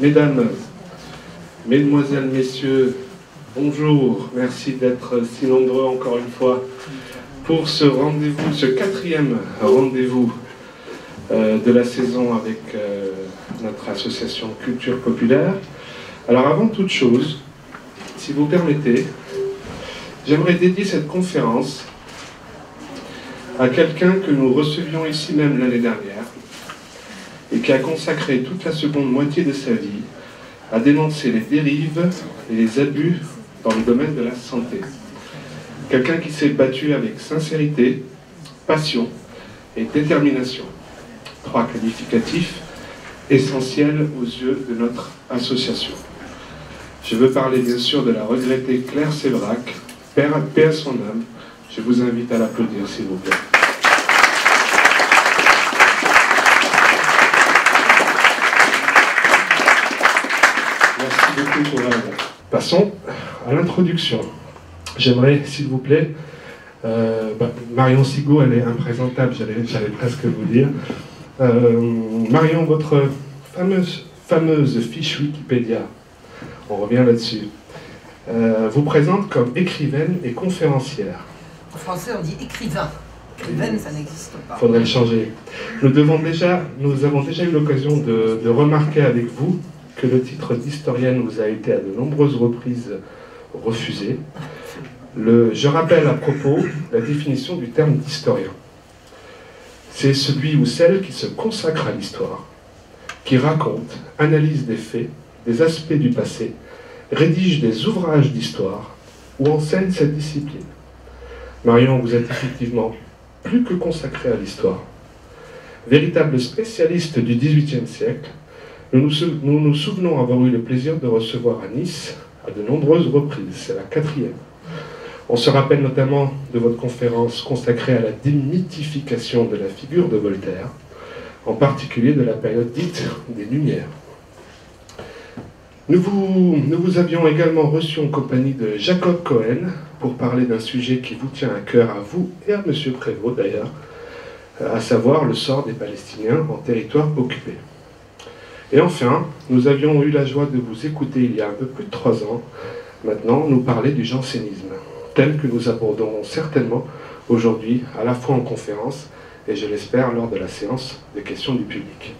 Mesdames, Mesdemoiselles, Messieurs, bonjour. Merci d'être si nombreux encore une fois pour ce rendez-vous, ce 4e rendez-vous de la saison avec notre association Culture Populaire. Alors avant toute chose, si vous permettez, j'aimerais dédier cette conférence à quelqu'un que nous recevions ici même l'année dernière et qui a consacré toute la seconde moitié de sa vie à dénoncer les dérives et les abus dans le domaine de la santé. Quelqu'un qui s'est battu avec sincérité, passion et détermination. 3 qualificatifs essentiels aux yeux de notre association. Je veux parler bien sûr de la regrettée Claire Séverac, paix à son âme. Je vous invite à l'applaudir s'il vous plaît. Merci beaucoup pour elle. Passons à l'introduction. J'aimerais, s'il vous plaît, Marion Sigaud, elle est imprésentable, j'allais presque vous dire. Marion, votre fameuse fiche Wikipédia, on revient là-dessus, vous présente comme écrivaine et conférencière. En français, on dit écrivain. Écrivaine, ça n'existe pas. Il faudrait le changer. Nous avons déjà eu l'occasion de remarquer avec vous que le titre d'historienne vous a été à de nombreuses reprises refusé. Je rappelle à propos la définition du terme d'historien. C'est celui ou celle qui se consacre à l'histoire, qui raconte, analyse des faits, des aspects du passé, rédige des ouvrages d'histoire ou enseigne cette discipline. Marion, vous êtes effectivement plus que consacrée à l'histoire. Véritable spécialiste du XVIIIe siècle, nous nous souvenons avoir eu le plaisir de recevoir à Nice à de nombreuses reprises, c'est la 4e. On se rappelle notamment de votre conférence consacrée à la démythification de la figure de Voltaire, en particulier de la période dite des Lumières. Nous vous avions également reçu en compagnie de Jacob Cohen pour parler d'un sujet qui vous tient à cœur, à vous et à M. Prévost d'ailleurs, à savoir le sort des Palestiniens en territoire occupé. Et enfin, nous avions eu la joie de vous écouter il y a un peu plus de 3 ans, maintenant, nous parler du jansénisme, thème que nous aborderons certainement aujourd'hui, à la fois en conférence et je l'espère lors de la séance de questions du public.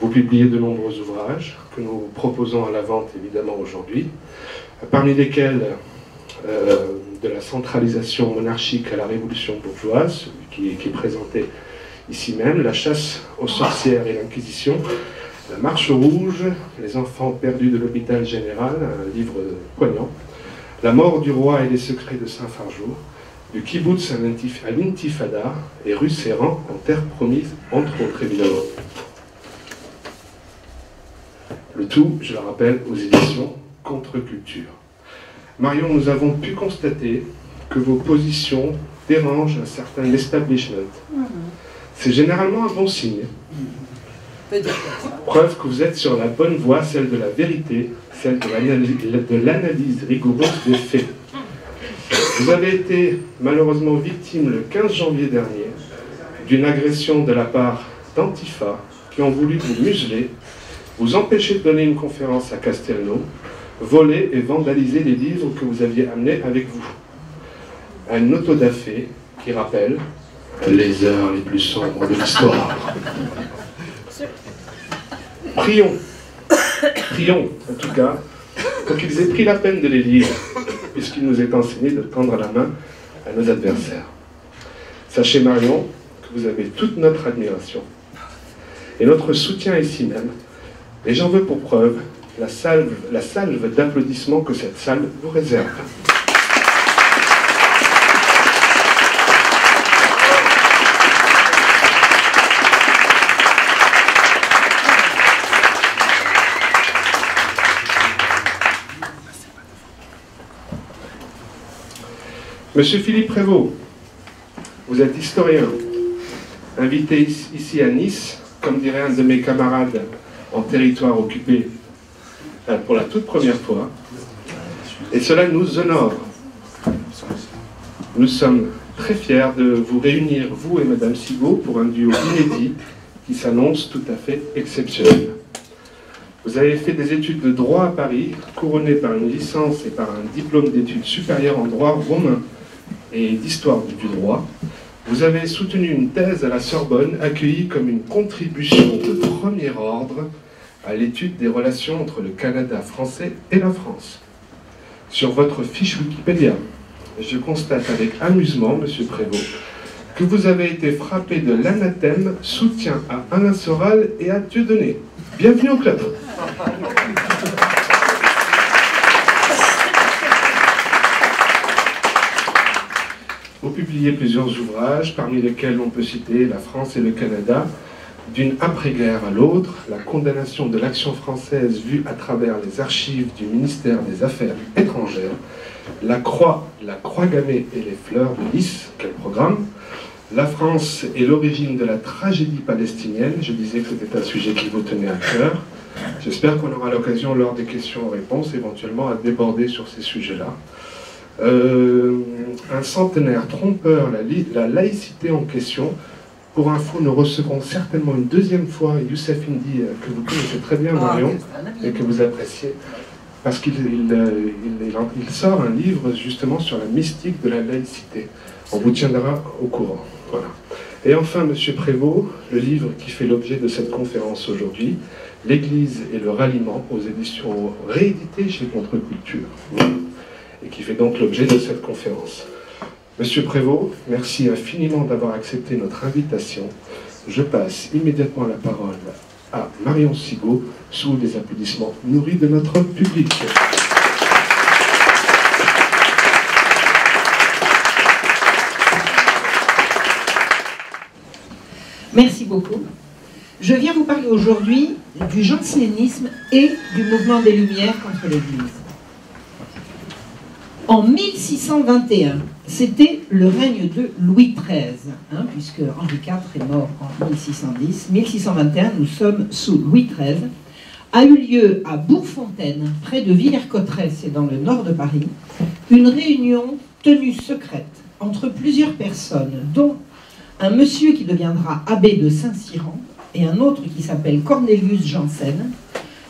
Vous publiez de nombreux ouvrages que nous proposons à la vente évidemment aujourd'hui, parmi lesquels de la centralisation monarchique à la révolution bourgeoise, qui est présenté ici même, la chasse aux sorcières et l'inquisition, la marche rouge, les enfants perdus de l'hôpital général, un livre poignant, la mort du roi et les secrets de Saint-Fargeau, du kibbutz à l'intifada et rue Serrant en terre promise, entre autres évidemment. Le tout, je le rappelle, aux éditions Contre-Culture. Marion, nous avons pu constater que vos positions dérangent un certain establishment. C'est généralement un bon signe. Preuve que vous êtes sur la bonne voie, celle de la vérité, celle de l'analyse rigoureuse des faits. Vous avez été malheureusement victime le 15 janvier dernier d'une agression de la part d'Antifa qui ont voulu vous museler, vous empêcher de donner une conférence à Castelnau, voler et vandaliser les livres que vous aviez amenés avec vous. Un autodafé qui rappelle les heures les plus sombres de l'histoire. Prions, en tout cas, pour qu'ils aient pris la peine de les lire, puisqu'il nous est enseigné de tendre la main à nos adversaires. Sachez, Marion, que vous avez toute notre admiration et notre soutien ici même, et j'en veux pour preuve la salve d'applaudissements que cette salle vous réserve. Monsieur Philippe Prévost, vous êtes historien, invité ici à Nice, comme dirait un de mes camarades, en territoire occupé pour la toute première fois, et cela nous honore. Nous sommes très fiers de vous réunir, vous et Madame Sigaud, pour un duo inédit qui s'annonce tout à fait exceptionnel. Vous avez fait des études de droit à Paris, couronné par une licence et par un diplôme d'études supérieures en droit romain et d'histoire du droit. Vous avez soutenu une thèse à la Sorbonne, accueillie comme une contribution de premier ordre à l'étude des relations entre le Canada français et la France. Sur votre fiche Wikipédia, je constate avec amusement, Monsieur Prévost, que vous avez été frappé de l'anathème « Soutien à Alain Soral et à Dieudonné ». Bienvenue au club. Vous publiez plusieurs ouvrages, parmi lesquels on peut citer « La France et le Canada », d'une après-guerre à l'autre, la condamnation de l'action française vue à travers les archives du ministère des Affaires étrangères, la croix gammée et les fleurs de lys, quel programme, la France et l'origine de la tragédie palestinienne, je disais que c'était un sujet qui vous tenait à cœur. J'espère qu'on aura l'occasion lors des questions-réponses éventuellement à déborder sur ces sujets-là. Un centenaire trompeur, la laïcité en question. Pour info, nous recevrons certainement une deuxième fois Youssef Indy, que vous connaissez très bien, Marion, et que vous appréciez, parce qu'il sort un livre justement sur la mystique de la laïcité. On vous tiendra au courant. Voilà. Et enfin, Monsieur Prévost, le livre qui fait l'objet de cette conférence aujourd'hui, L'Église et le ralliement, aux éditions rééditées chez Contre-Culture, et qui fait donc l'objet de cette conférence. Monsieur Prévost, merci infiniment d'avoir accepté notre invitation. Je passe immédiatement la parole à Marion Sigaud, sous les applaudissements nourris de notre public. Merci beaucoup. Je viens vous parler aujourd'hui du jansénisme et du mouvement des Lumières contre l'Église. En 1621, c'était le règne de Louis XIII, puisque Henri IV est mort en 1610. 1621, nous sommes sous Louis XIII. A eu lieu à Bourgfontaine, près de Villers-Cotterêts, c'est dans le nord de Paris, une réunion tenue secrète entre plusieurs personnes, dont un monsieur qui deviendra abbé de Saint-Cyran et un autre qui s'appelle Cornelius Janssen.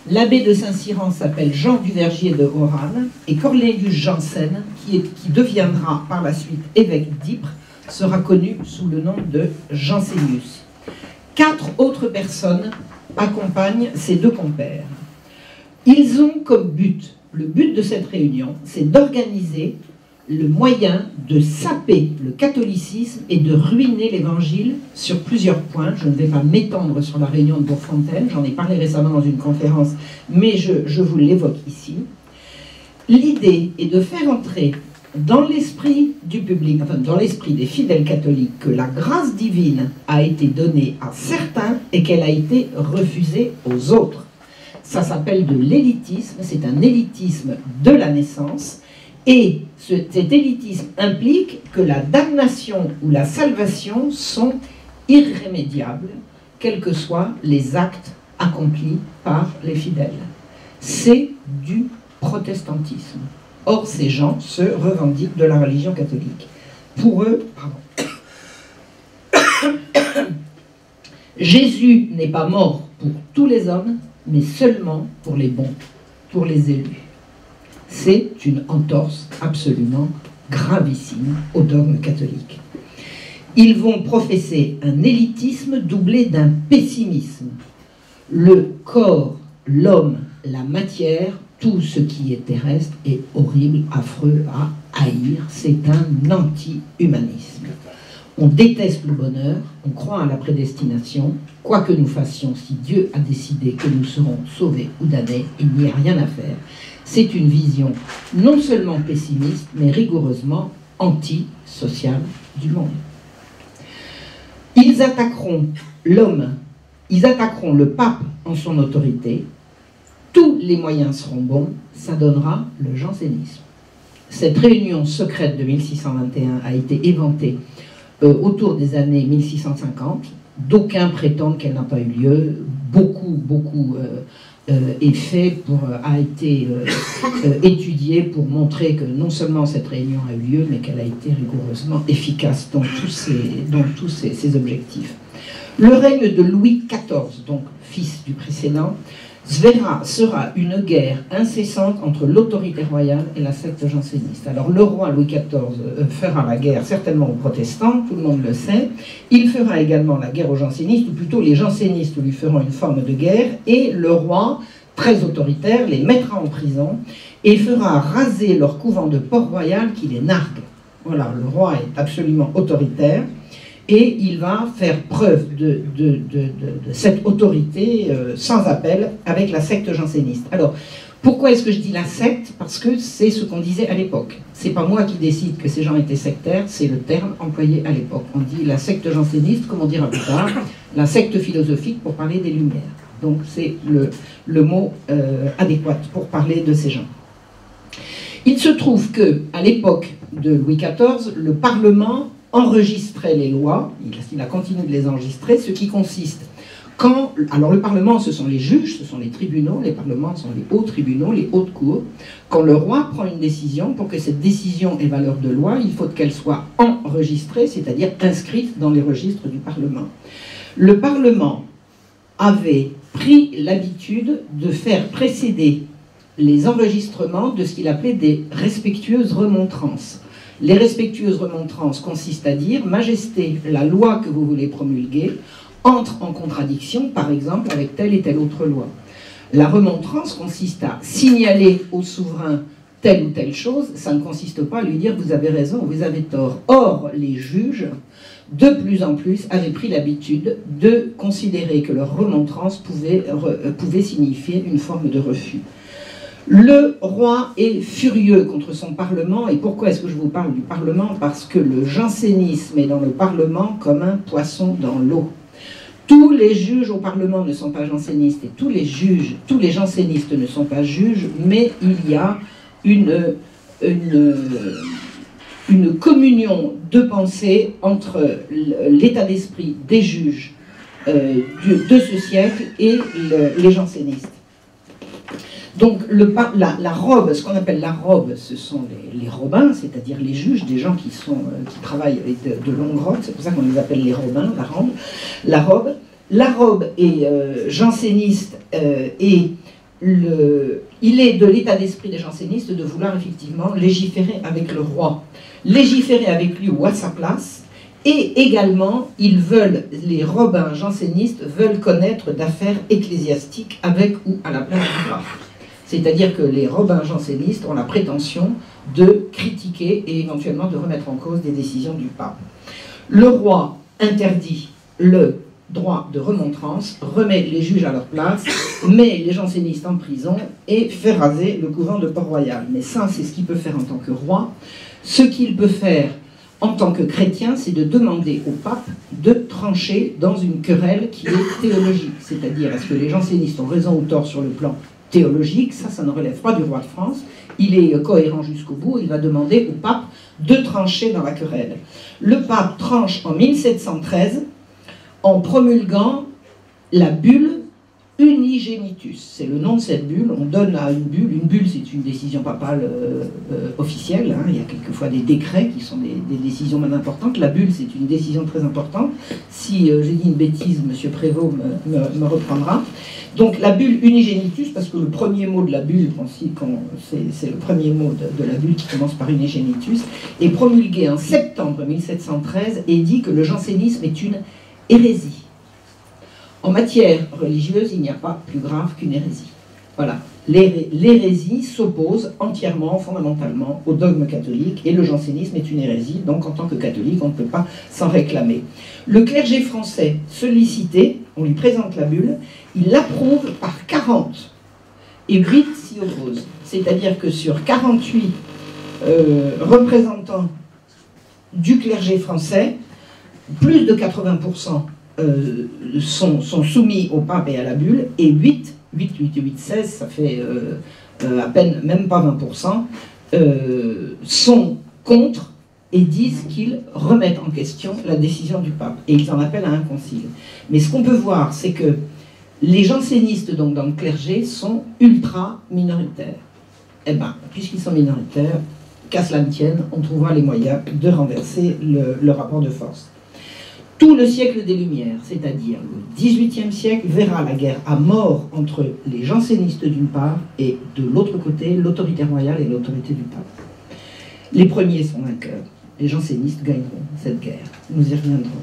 L'abbé de Saint-Cyran s'appelle Jean Duvergier de Oran et Cornelius Janssen, qui deviendra par la suite évêque d'Ypres, sera connu sous le nom de Jansénius. 4 autres personnes accompagnent ces deux compères. Ils ont comme but, le but de cette réunion, c'est d'organiser le moyen de saper le catholicisme et de ruiner l'évangile sur plusieurs points. Je ne vais pas m'étendre sur la réunion de Bourgfontaine, j'en ai parlé récemment dans une conférence, mais je vous l'évoque ici. L'idée est de faire entrer dans l'esprit du public, enfin dans l'esprit des fidèles catholiques, que la grâce divine a été donnée à certains et qu'elle a été refusée aux autres. Ça s'appelle de l'élitisme, c'est un élitisme de la naissance. Et cet élitisme implique que la damnation ou la salvation sont irrémédiables, quels que soient les actes accomplis par les fidèles. C'est du protestantisme. Or, ces gens se revendiquent de la religion catholique. Pour eux, Jésus n'est pas mort pour tous les hommes, mais seulement pour les bons, pour les élus. C'est une entorse absolument gravissime au dogme catholique. Ils vont professer un élitisme doublé d'un pessimisme. Le corps, l'homme, la matière, tout ce qui est terrestre est horrible, affreux à haïr. C'est un anti-humanisme. On déteste le bonheur, on croit à la prédestination. Quoi que nous fassions, si Dieu a décidé que nous serons sauvés ou damnés, il n'y a rien à faire. C'est une vision non seulement pessimiste, mais rigoureusement anti-sociale du monde. Ils attaqueront l'homme, ils attaqueront le pape en son autorité. Tous les moyens seront bons, ça donnera le jansénisme. Cette réunion secrète de 1621 a été éventée autour des années 1650. D'aucuns prétendent qu'elle n'a pas eu lieu. Beaucoup est fait a été étudié pour montrer que non seulement cette réunion a eu lieu, mais qu'elle a été rigoureusement efficace dans tous ses objectifs. Le règne de Louis XIV, donc fils du précédent, sera une guerre incessante entre l'autorité royale et la secte janséniste. Alors le roi Louis XIV fera la guerre certainement aux protestants, tout le monde le sait. Il fera également la guerre aux jansénistes, ou plutôt les jansénistes lui feront une forme de guerre, et le roi, très autoritaire, les mettra en prison et fera raser leur couvent de Port-Royal qui les nargue. Voilà, le roi est absolument autoritaire. Et il va faire preuve de cette autorité sans appel avec la secte janséniste. Alors, pourquoi est-ce que je dis la secte? Parce que c'est ce qu'on disait à l'époque. C'est pas moi qui décide que ces gens étaient sectaires, c'est le terme employé à l'époque. On dit la secte janséniste, comme on dira plus tard, la secte philosophique pour parler des Lumières. Donc c'est le mot adéquat pour parler de ces gens. Il se trouve qu'à l'époque de Louis XIV, le Parlement enregistrait les lois, il a continué de les enregistrer, ce qui consiste alors le Parlement, ce sont les juges, ce sont les tribunaux, les parlements sont les hauts tribunaux, les hautes cours. Quand le roi prend une décision, pour que cette décision ait valeur de loi, il faut qu'elle soit enregistrée, c'est-à-dire inscrite dans les registres du Parlement. Le Parlement avait pris l'habitude de faire précéder les enregistrements de ce qu'il appelait des respectueuses remontrances. Les respectueuses remontrances consistent à dire « Majesté, la loi que vous voulez promulguer entre en contradiction, par exemple, avec telle et telle autre loi. » La remontrance consiste à signaler au souverain telle ou telle chose, ça ne consiste pas à lui dire « Vous avez raison, vous avez tort ». Or, les juges, de plus en plus, avaient pris l'habitude de considérer que leur remontrance pouvait signifier une forme de refus. Le roi est furieux contre son Parlement. Et pourquoi est-ce que je vous parle du Parlement? Parce que le jansénisme est dans le Parlement comme un poisson dans l'eau. Tous les juges au Parlement ne sont pas jansénistes et tous les jansénistes ne sont pas juges, mais il y a une communion de pensée entre l'état d'esprit des juges de ce siècle et les jansénistes. Donc la robe, ce qu'on appelle la robe, ce sont les robins, c'est-à-dire les juges, des gens qui travaillent avec de longues robes, c'est pour ça qu'on les appelle les robins, la robe. La robe est janséniste et il est de l'état d'esprit des jansénistes de vouloir effectivement légiférer avec le roi, légiférer avec lui ou à sa place. Et également, les rabbins jansénistes veulent connaître d'affaires ecclésiastiques avec ou à la place du pape. C'est-à-dire que les rabbins jansénistes ont la prétention de critiquer et éventuellement de remettre en cause des décisions du pape. Le roi interdit le droit de remontrance, remet les juges à leur place, met les jansénistes en prison et fait raser le couvent de Port-Royal. Mais ça, c'est ce qu'il peut faire en tant que roi. Ce qu'il peut faire en tant que chrétien, c'est de demander au pape de trancher dans une querelle qui est théologique. C'est-à-dire, est-ce que les jansénistes ont raison ou tort sur le plan théologique? Ça ne relève pas du roi de France. Il est cohérent jusqu'au bout. Il va demander au pape de trancher dans la querelle. Le pape tranche en 1713 en promulguant la bulle Unigenitus. C'est le nom de cette bulle. On donne à une bulle. Une bulle, c'est une décision papale officielle. Hein. Il y a quelquefois des décrets qui sont des décisions même importantes. La bulle, c'est une décision très importante. Si j'ai dit une bêtise, M. Prévost me reprendra. Donc la bulle Unigenitus, parce que le premier mot de la bulle, c'est le premier mot de la bulle qui commence par Unigenitus, est promulgué en septembre 1713 et dit que le jansénisme est une hérésie. En matière religieuse, il n'y a pas plus grave qu'une hérésie. Voilà. L'hérésie s'oppose entièrement, fondamentalement, au dogme catholique, et le jansénisme est une hérésie, donc en tant que catholique, on ne peut pas s'en réclamer. Le clergé français, sollicité, on lui présente la bulle, il l'approuve par 40, et 8 s'y opposent. C'est-à-dire que sur 48 représentants du clergé français, plus de 80% sont soumis au pape et à la bulle, et 16, ça fait à peine, même pas 20%, sont contre et disent qu'ils remettent en question la décision du pape. Et ils en appellent à un concile. Mais ce qu'on peut voir, c'est que les jansénistes, donc dans le clergé, sont ultra minoritaires. Eh bien, puisqu'ils sont minoritaires, qu'à cela ne tienne, on trouvera les moyens de renverser le rapport de force. Tout le siècle des Lumières, c'est-à-dire le XVIIIe siècle, verra la guerre à mort entre les jansénistes d'une part et de l'autre côté, l'autorité royale et l'autorité du pape. Les premiers sont vainqueurs. Les jansénistes gagneront cette guerre. Nous y reviendrons.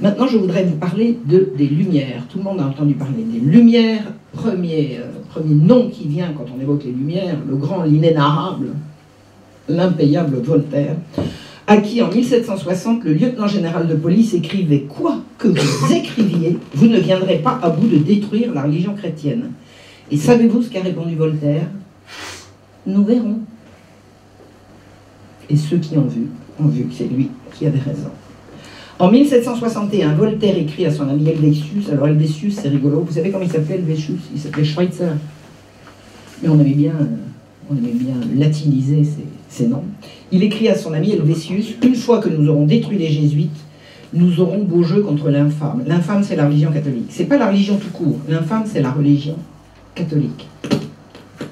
Maintenant, je voudrais vous parler des Lumières. Tout le monde a entendu parler des Lumières. Premier nom qui vient quand on évoque les Lumières, le grand, l'inénarrable, l'impayable Voltaire, à qui en 1760 le lieutenant général de police écrivait « Quoi que vous écriviez, vous ne viendrez pas à bout de détruire la religion chrétienne. » Et savez-vous ce qu'a répondu Voltaire? « Nous verrons. » Et ceux qui ont vu que c'est lui qui avait raison. En 1761, Voltaire écrit à son ami Helvétius. Alors Helvétius, c'est rigolo. Vous savez comment il s'appelait Helvétius? Il s'appelait Schweitzer. Mais on aimait bien latiniser ces noms. Il écrit à son ami Helvétius: une fois que nous aurons détruit les jésuites, nous aurons beau jeu contre l'infâme. L'infâme, c'est la religion catholique. C'est pas la religion tout court. L'infâme, c'est la religion catholique.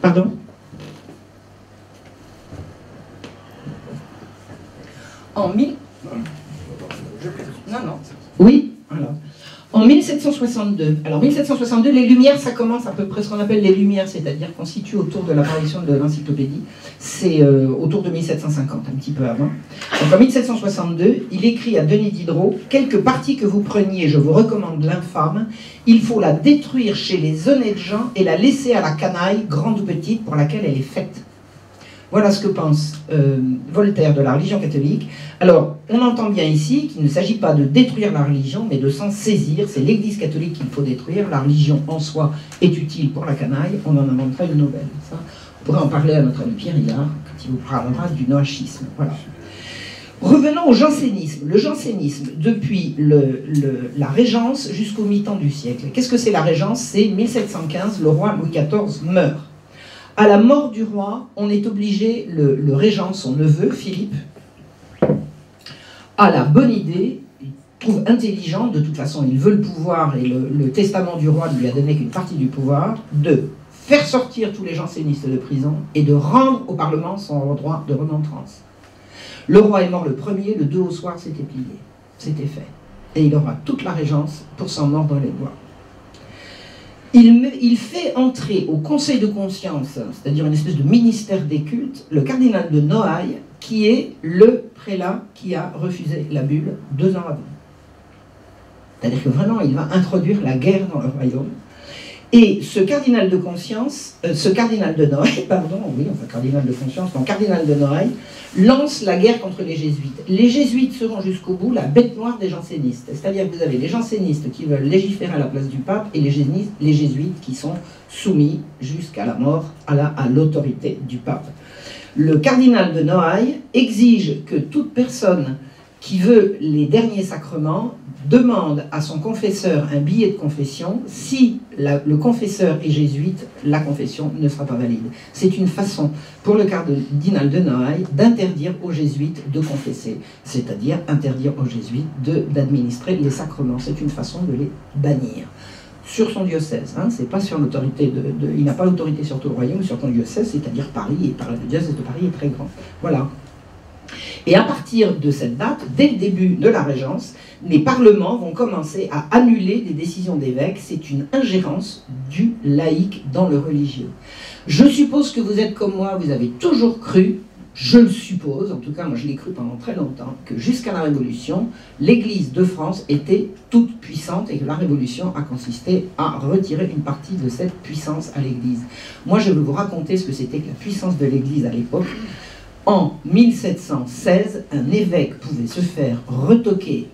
Pardon? Oui, alors. En 1762. Alors 1762, les Lumières, ça commence à peu près ce qu'on appelle les Lumières, c'est-à-dire qu'on situe autour de l'apparition de l'encyclopédie. C'est autour de 1750, un petit peu avant. Donc en 1762, il écrit à Denis Diderot: quelque parti que vous preniez, je vous recommande l'infâme. Il faut la détruire chez les honnêtes gens et la laisser à la canaille, grande ou petite, pour laquelle elle est faite. Voilà ce que pense Voltaire de la religion catholique. Alors, on entend bien ici qu'il ne s'agit pas de détruire la religion, mais de s'en saisir. C'est l'Église catholique qu'il faut détruire. La religion en soi est utile pour la canaille. On en inventera une nouvelle. Ça, on pourrait en parler à notre ami Pierre Hillard, quand il vous parlera du noachisme. Voilà. Revenons au jansénisme. Le jansénisme, depuis la Régence jusqu'au mi-temps du siècle. Qu'est-ce que c'est la Régence? C'est 1715, le roi Louis XIV meurt. À la mort du roi, on est obligé, le régent, son neveu, Philippe, a la bonne idée, il trouve intelligent, de toute façon il veut le pouvoir, et le testament du roi ne lui a donné qu'une partie du pouvoir, de faire sortir tous les jansénistes de prison et de rendre au Parlement son droit de remontrance. Le roi est mort le 1er, le 2 au soir, c'était plié, c'était fait. Et il aura toute la régence pour s'en mordre les doigts. Il fait entrer au conseil de conscience, c'est-à-dire une espèce de ministère des cultes, le cardinal de Noailles, qui est le prélat qui a refusé la bulle 2 ans avant. C'est-à-dire que vraiment, il va introduire la guerre dans le royaume. Et ce cardinal de conscience, ce cardinal de Noailles, pardon, oui, enfin cardinal de conscience, non, cardinal de Noailles, lance la guerre contre les jésuites. Les jésuites seront jusqu'au bout la bête noire des jansénistes. C'est-à-dire que vous avez les jansénistes qui veulent légiférer à la place du pape et les jésuites qui sont soumis jusqu'à la mort à l'autorité du pape. Le cardinal de Noailles exige que toute personne qui veut les derniers sacrements demande à son confesseur un billet de confession. Si le confesseur est jésuite, la confession ne sera pas valide. C'est une façon pour le cardinal de Noailles d'interdire aux jésuites de confesser, c'est-à-dire interdire aux jésuites d'administrer les sacrements. C'est une façon de les bannir. Sur son diocèse, hein, c'est pas sur l'autorité il n'a pas l'autorité sur tout le royaume, sur son diocèse, c'est-à-dire Paris, et le diocèse de Paris est très grand. Voilà. Et à partir de cette date, dès le début de la Régence, les parlements vont commencer à annuler des décisions d'évêques. C'est une ingérence du laïc dans le religieux. Je suppose que vous êtes comme moi, vous avez toujours cru, je le suppose, en tout cas moi je l'ai cru pendant très longtemps, que jusqu'à la Révolution, l'Église de France était toute puissante et que la Révolution a consisté à retirer une partie de cette puissance à l'Église. Moi je vais vous raconter ce que c'était que la puissance de l'Église à l'époque. En 1716, un évêque pouvait se faire retoquer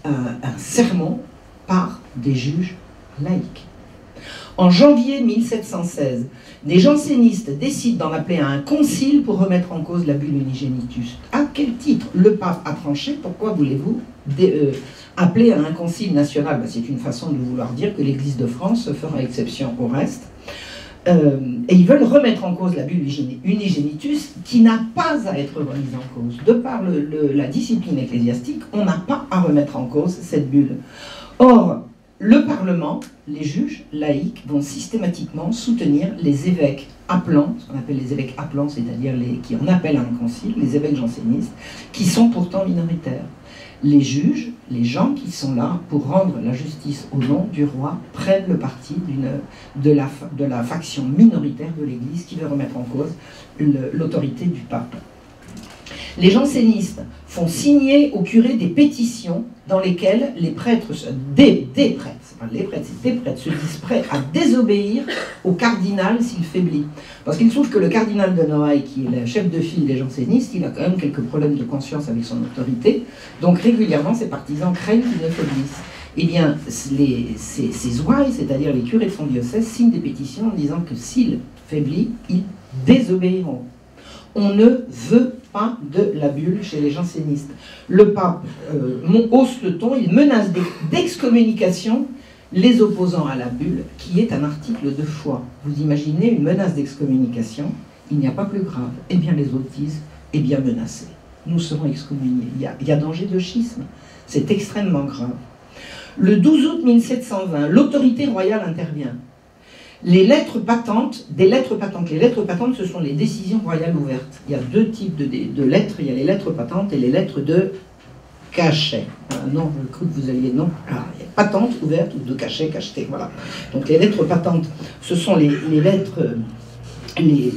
un sermon par des juges laïcs. En janvier 1716, des jansénistes décident d'en appeler à un concile pour remettre en cause la bulle Unigenitus. À quel titre? Le pape a tranché. Pourquoi voulez-vous appeler à un concile national? Ben, c'est une façon de vouloir dire que l'Église de France fera exception au reste. Et ils veulent remettre en cause la bulle Unigenitus, qui n'a pas à être remise en cause. De par la discipline ecclésiastique, on n'a pas à remettre en cause cette bulle. Or, le Parlement, les juges laïcs vont systématiquement soutenir les évêques appelants, ce qu'on appelle les évêques appelants, c'est-à-dire qui en appellent à un concile, les évêques jansénistes, qui sont pourtant minoritaires. Les juges, les gens qui sont là pour rendre la justice au nom du roi, prennent le parti de la faction minoritaire de l'Église qui veut remettre en cause l'autorité du pape. Les jansénistes font signer au curé des pétitions dans lesquelles les prêtres, des prêtres, c'est pas les prêtres, c'est des prêtres, se disent prêts à désobéir au cardinal s'il faiblit. Parce qu'il se trouve que le cardinal de Noailles, qui est le chef de file des jansénistes, il a quand même quelques problèmes de conscience avec son autorité, donc régulièrement ses partisans craignent qu'il ne faiblisse. Eh bien, ces ouailles, c'est-à-dire les curés de son diocèse, signent des pétitions en disant que s'il faiblit, ils désobéiront. On ne veut pas de la bulle chez les jansénistes. Le pape hausse le ton, il menace d'excommunication les opposants à la bulle, qui est un article de foi. Vous imaginez une menace d'excommunication, il n'y a pas plus grave. Eh bien les autres disent, eh bien menacés, nous serons excommuniés. Il y a danger de schisme, c'est extrêmement grave. Le 12 août 1720, l'autorité royale intervient. Les lettres patentes, les lettres patentes, ce sont les décisions royales ouvertes. Il y a deux types de lettres, il y a les lettres patentes et les lettres de cachet. Non, je crois que vous alliez, non. Alors, il y a patente ouverte ou de cachet, cacheté, voilà. Donc les lettres patentes, ce sont les lettres, les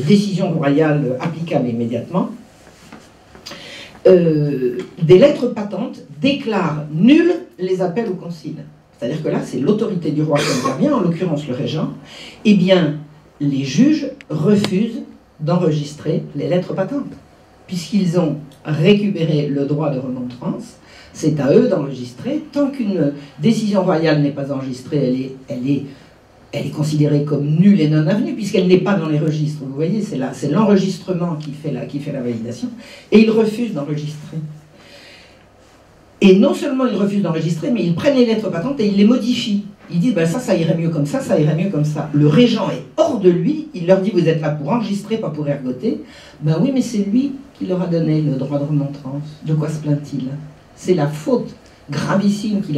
décisions royales applicables immédiatement. Des lettres patentes déclarent nuls les appels au concile. C'est-à-dire que là, c'est l'autorité du roi qui intervient, en l'occurrence le régent. Eh bien, les juges refusent d'enregistrer les lettres patentes. Puisqu'ils ont récupéré le droit de remontrance, c'est à eux d'enregistrer. Tant qu'une décision royale n'est pas enregistrée, elle est considérée comme nulle et non avenue, puisqu'elle n'est pas dans les registres. Vous voyez, c'est l'enregistrement qui fait la validation. Et ils refusent d'enregistrer. Et non seulement ils refusent d'enregistrer, mais ils prennent les lettres patentes et ils les modifient. Ils disent, ben ça irait mieux comme ça irait mieux comme ça. Le régent est hors de lui, il leur dit, vous êtes là pour enregistrer, pas pour ergoter. Ben oui, mais c'est lui qui leur a donné le droit de remontrance. De quoi se plaint-il? C'est la faute gravissime qu'il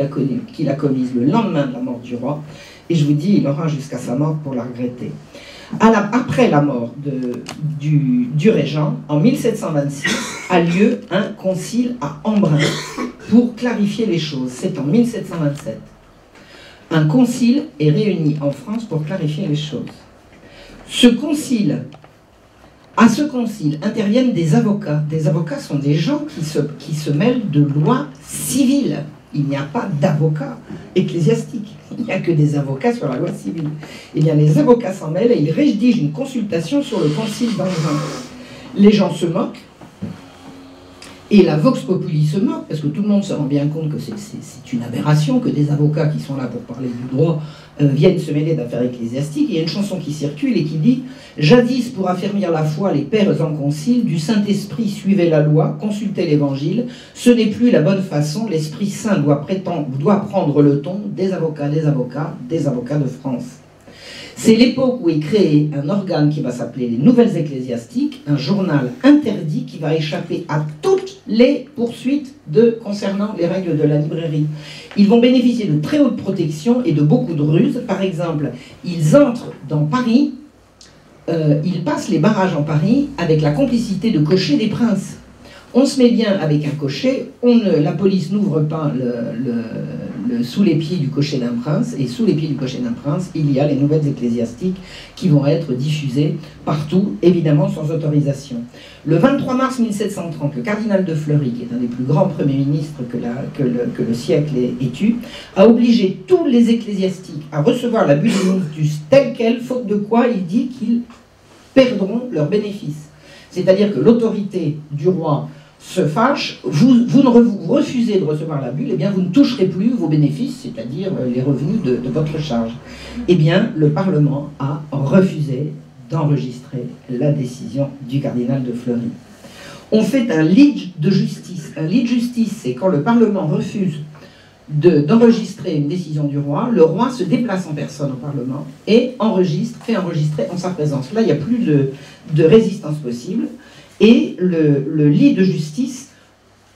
a commise le lendemain de la mort du roi. Et je vous dis, il aura jusqu'à sa mort pour la regretter. Après la mort du régent, en 1726, a lieu un concile à Embrun pour clarifier les choses. C'est en 1727. Un concile est réuni en France pour clarifier les choses. À ce concile interviennent des avocats. Des avocats sont des gens qui se mêlent de lois civiles. Il n'y a pas d'avocats ecclésiastiques. Il n'y a que des avocats sur la loi civile. Eh bien, les avocats s'en mêlent et ils rédigent une consultation sur le concile d'Embrun. Les gens se moquent. Et la Vox Populi se moque, parce que tout le monde se rend bien compte que c'est une aberration, que des avocats qui sont là pour parler du droit viennent se mêler d'affaires ecclésiastiques. Il y a une chanson qui circule et qui dit « Jadis, pour affermir la foi, les pères en concile, du Saint-Esprit suivaient la loi, consultaient l'Évangile. Ce n'est plus la bonne façon, l'Esprit Saint doit prendre le ton des avocats de France. » C'est l'époque où est créé un organe qui va s'appeler les Nouvelles Ecclésiastiques, un journal interdit qui va échapper à toutes les poursuites concernant les règles de la librairie. Ils vont bénéficier de très haute protection et de beaucoup de ruses. Par exemple, ils entrent dans Paris, ils passent les barrages en Paris avec la complicité de cochers des princes. On se met bien avec un cocher, la police n'ouvre pas sous les pieds du cocher d'un prince, et sous les pieds du cocher d'un prince, il y a les Nouvelles Ecclésiastiques qui vont être diffusées partout, évidemment sans autorisation. Le 23 mars 1730, le cardinal de Fleury, qui est un des plus grands premiers ministres que le siècle ait eu, a obligé tous les ecclésiastiques à recevoir la bulle Iunctus telle quelle, faute de quoi il dit qu'ils perdront leurs bénéfices. C'est-à-dire que l'autorité du roi se fâche, vous refusez de recevoir la bulle, eh bien vous ne toucherez plus vos bénéfices, c'est-à-dire les revenus de votre charge. Eh bien, le Parlement a refusé d'enregistrer la décision du cardinal de Fleury. On fait un lit de justice. Un lit de justice, c'est quand le Parlement refuse d'enregistrer une décision du roi, le roi se déplace en personne au Parlement et fait enregistrer en sa présence. Là, il n'y a plus de résistance possible. Et le lit de justice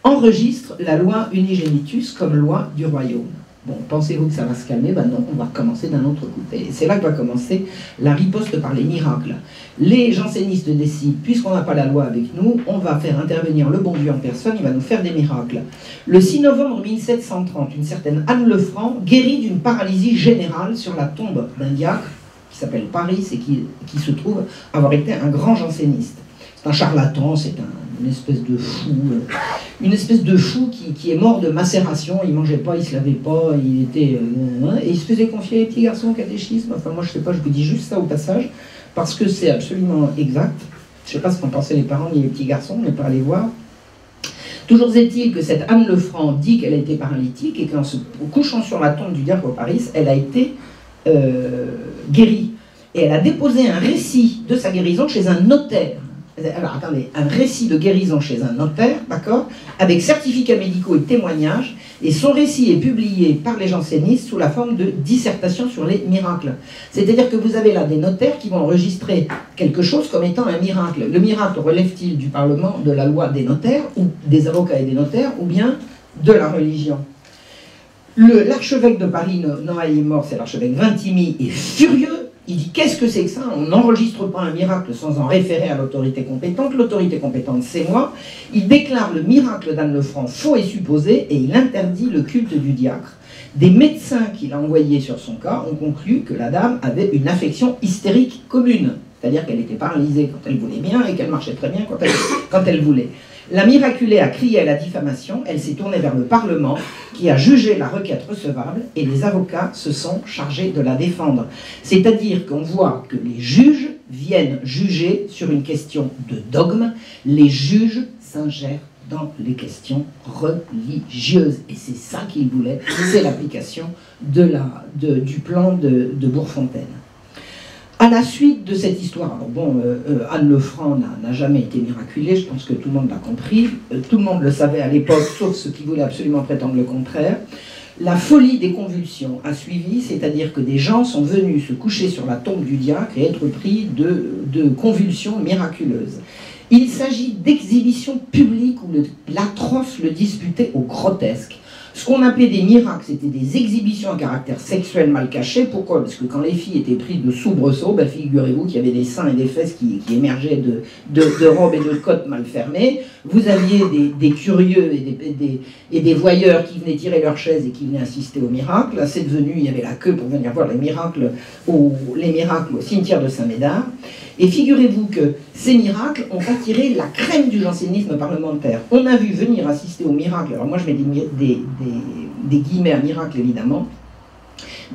enregistre la loi Unigenitus comme loi du royaume. Bon, pensez-vous que ça va se calmer? Ben non, on va recommencer d'un autre coup. Et c'est là que va commencer la riposte par les miracles. Les jansénistes décident, puisqu'on n'a pas la loi avec nous, on va faire intervenir le bon Dieu en personne, il va nous faire des miracles. Le 6 novembre 1730, une certaine Anne Lefranc guérit d'une paralysie générale sur la tombe d'un diacre qui s'appelle Paris et qui se trouve avoir été un grand janséniste. C'est un charlatan, c'est une espèce de fou qui est mort de macération. Il mangeait pas, il se lavait pas, il était et il se faisait confier les petits garçons au catéchisme. Enfin moi je sais pas, je vous dis juste ça au passage parce que c'est absolument exact. Je sais pas ce qu'en pensaient les parents ni les petits garçons, mais pas aller voir. Toujours est-il que cette Anne Lefranc dit qu'elle a été paralytique et qu'en se couchant sur la tombe du diacre Paris, elle a été guérie. Et elle a déposé un récit de sa guérison chez un notaire. Alors attendez, un récit de guérison chez un notaire, d'accord, avec certificats médicaux et témoignages, et son récit est publié par les jansénistes sous la forme de dissertation sur les miracles. C'est-à-dire que vous avez là des notaires qui vont enregistrer quelque chose comme étant un miracle. Le miracle relève-t-il du Parlement, de la loi des notaires, ou des avocats et des notaires, ou bien de la religion? L'archevêque de Paris, Noailles est mort, c'est l'archevêque Vintimille, est furieux. Il dit, qu'est-ce que c'est que ça? On n'enregistre pas un miracle sans en référer à l'autorité compétente. L'autorité compétente, c'est moi. Il déclare le miracle d'Anne Lefranc faux et supposé, et il interdit le culte du diacre. Des médecins qu'il a envoyés sur son cas ont conclu que la dame avait une affection hystérique commune. C'est-à-dire qu'elle était paralysée quand elle voulait bien, et qu'elle marchait très bien quand elle voulait. La miraculée a crié à la diffamation, elle s'est tournée vers le Parlement, qui a jugé la requête recevable, et les avocats se sont chargés de la défendre. C'est-à-dire qu'on voit que les juges viennent juger sur une question de dogme, les juges s'ingèrent dans les questions religieuses. Et c'est ça qu'ils voulaient, c'est l'application du plan de Bourfontaine. À la suite de cette histoire, alors bon, Anne Lefranc n'a jamais été miraculée, je pense que tout le monde l'a compris, tout le monde le savait à l'époque, sauf ceux qui voulaient absolument prétendre le contraire. La folie des convulsions a suivi, c'est-à-dire que des gens sont venus se coucher sur la tombe du diacre et être pris de convulsions miraculeuses. Il s'agit d'exhibitions publiques où l'atroce le disputait au grotesque. Ce qu'on appelait des miracles, c'était des exhibitions à caractère sexuel mal caché. Pourquoi? Parce que quand les filles étaient prises de soubresauts, ben figurez-vous qu'il y avait des seins et des fesses qui émergeaient de robes et de côtes mal fermées. Vous aviez des curieux et des voyeurs qui venaient tirer leurs chaises et qui venaient assister aux miracles. C'est devenu, il y avait la queue pour venir voir les miracles au cimetière de Saint-Médard. Et figurez-vous que ces miracles ont attiré la crème du jansénisme parlementaire. On a vu venir assister aux miracles, alors moi je mets des guillemets à miracle évidemment,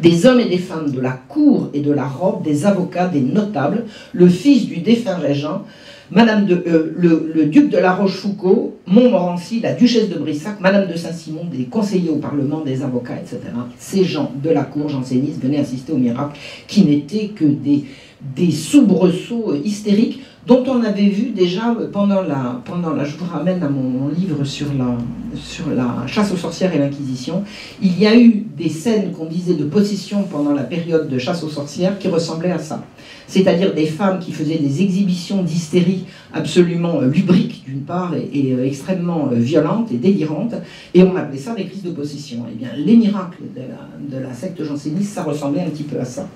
des hommes et des femmes de la cour et de la robe, des avocats, des notables, le fils du défunt régent, le duc de La Rochefoucauld, Montmorency, la duchesse de Brissac, Madame de Saint-Simon, des conseillers au Parlement, des avocats, etc. Ces gens de la cour janséniste venaient assister aux miracles qui n'étaient que des soubresauts hystériques dont on avait vu déjà pendant la je vous ramène à mon livre sur la chasse aux sorcières et l'Inquisition. Il y a eu des scènes qu'on disait de possession pendant la période de chasse aux sorcières qui ressemblaient à ça. C'est-à-dire des femmes qui faisaient des exhibitions d'hystérie absolument lubriques d'une part et extrêmement violentes et délirantes, et on appelait ça des crises de possession. Eh bien, les miracles de la secte janséniste, ça ressemblait un petit peu à ça.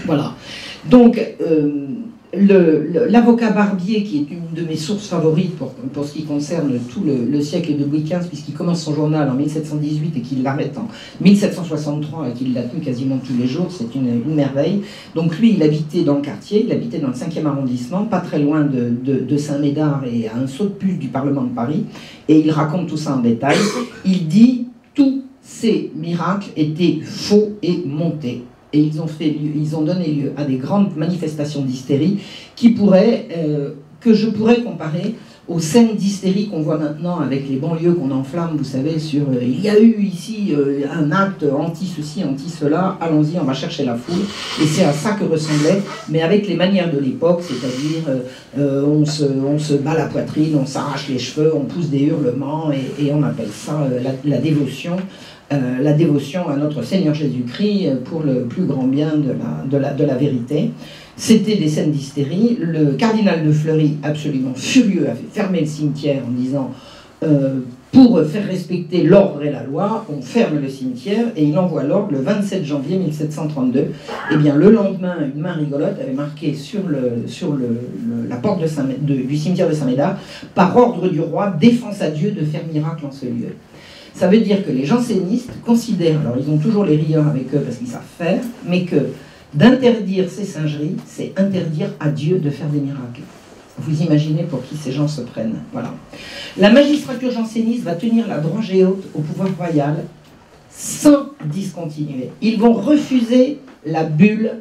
Voilà. Donc, l'avocat Barbier, qui est une de mes sources favorites pour ce qui concerne tout le siècle de Louis XV, puisqu'il commence son journal en 1718 et qu'il l'arrête en 1763 et qu'il l'a tenu quasiment tous les jours, c'est une merveille. Donc lui, il habitait dans le quartier, il habitait dans le 5e arrondissement, pas très loin de Saint-Médard et à un saut de puce du Parlement de Paris, et il raconte tout ça en détail. Il dit « tous ces miracles étaient faux et montés ». Et ils ont donné lieu à des grandes manifestations d'hystérie que je pourrais comparer aux scènes d'hystérie qu'on voit maintenant avec les banlieues qu'on enflamme, vous savez, sur il y a eu ici un acte anti-ceci, anti-cela, allons-y, on va chercher la foule. Et c'est à ça que ressemblait, mais avec les manières de l'époque, c'est-à-dire on se bat la poitrine, on s'arrache les cheveux, on pousse des hurlements, et on appelle ça la dévotion. La dévotion à notre Seigneur Jésus-Christ pour le plus grand bien de la vérité. C'était des scènes d'hystérie. Le cardinal de Fleury, absolument furieux, a fait fermer le cimetière en disant Pour faire respecter l'ordre et la loi, on ferme le cimetière et il envoie l'ordre le 27 janvier 1732. Eh bien, le lendemain, une main rigolote avait marqué sur la porte du cimetière de Saint-Médard, par ordre du roi, défense à Dieu de faire miracle en ce lieu. Ça veut dire que les jansénistes considèrent, alors ils ont toujours les rieurs avec eux parce qu'ils savent faire, mais que d'interdire ces singeries, c'est interdire à Dieu de faire des miracles. Vous imaginez pour qui ces gens se prennent. Voilà. La magistrature janséniste va tenir la droite haute au pouvoir royal sans discontinuer. Ils vont refuser la bulle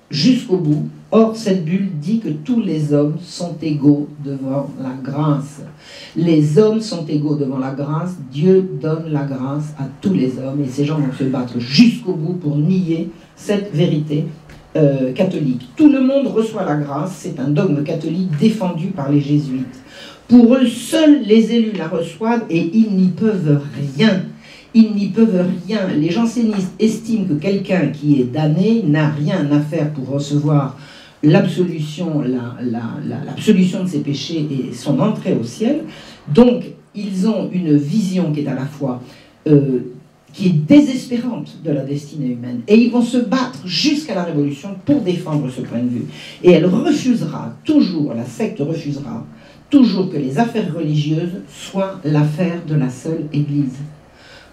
jusqu'au bout. Or, cette bulle dit que tous les hommes sont égaux devant la grâce. Les hommes sont égaux devant la grâce. Dieu donne la grâce à tous les hommes. Et ces gens vont se battre jusqu'au bout pour nier cette vérité catholique. Tout le monde reçoit la grâce, c'est un dogme catholique défendu par les jésuites. Pour eux, seuls les élus la reçoivent et ils n'y peuvent rien. Ils n'y peuvent rien. Les jansénistes estiment que quelqu'un qui est damné n'a rien à faire pour recevoir l'absolution, l'absolution de ses péchés et son entrée au ciel. Donc, ils ont une vision qui est à la fois qui est désespérante de la destinée humaine. Et ils vont se battre jusqu'à la Révolution pour défendre ce point de vue. Et elle refusera toujours, la secte refusera toujours que les affaires religieuses soient l'affaire de la seule Église.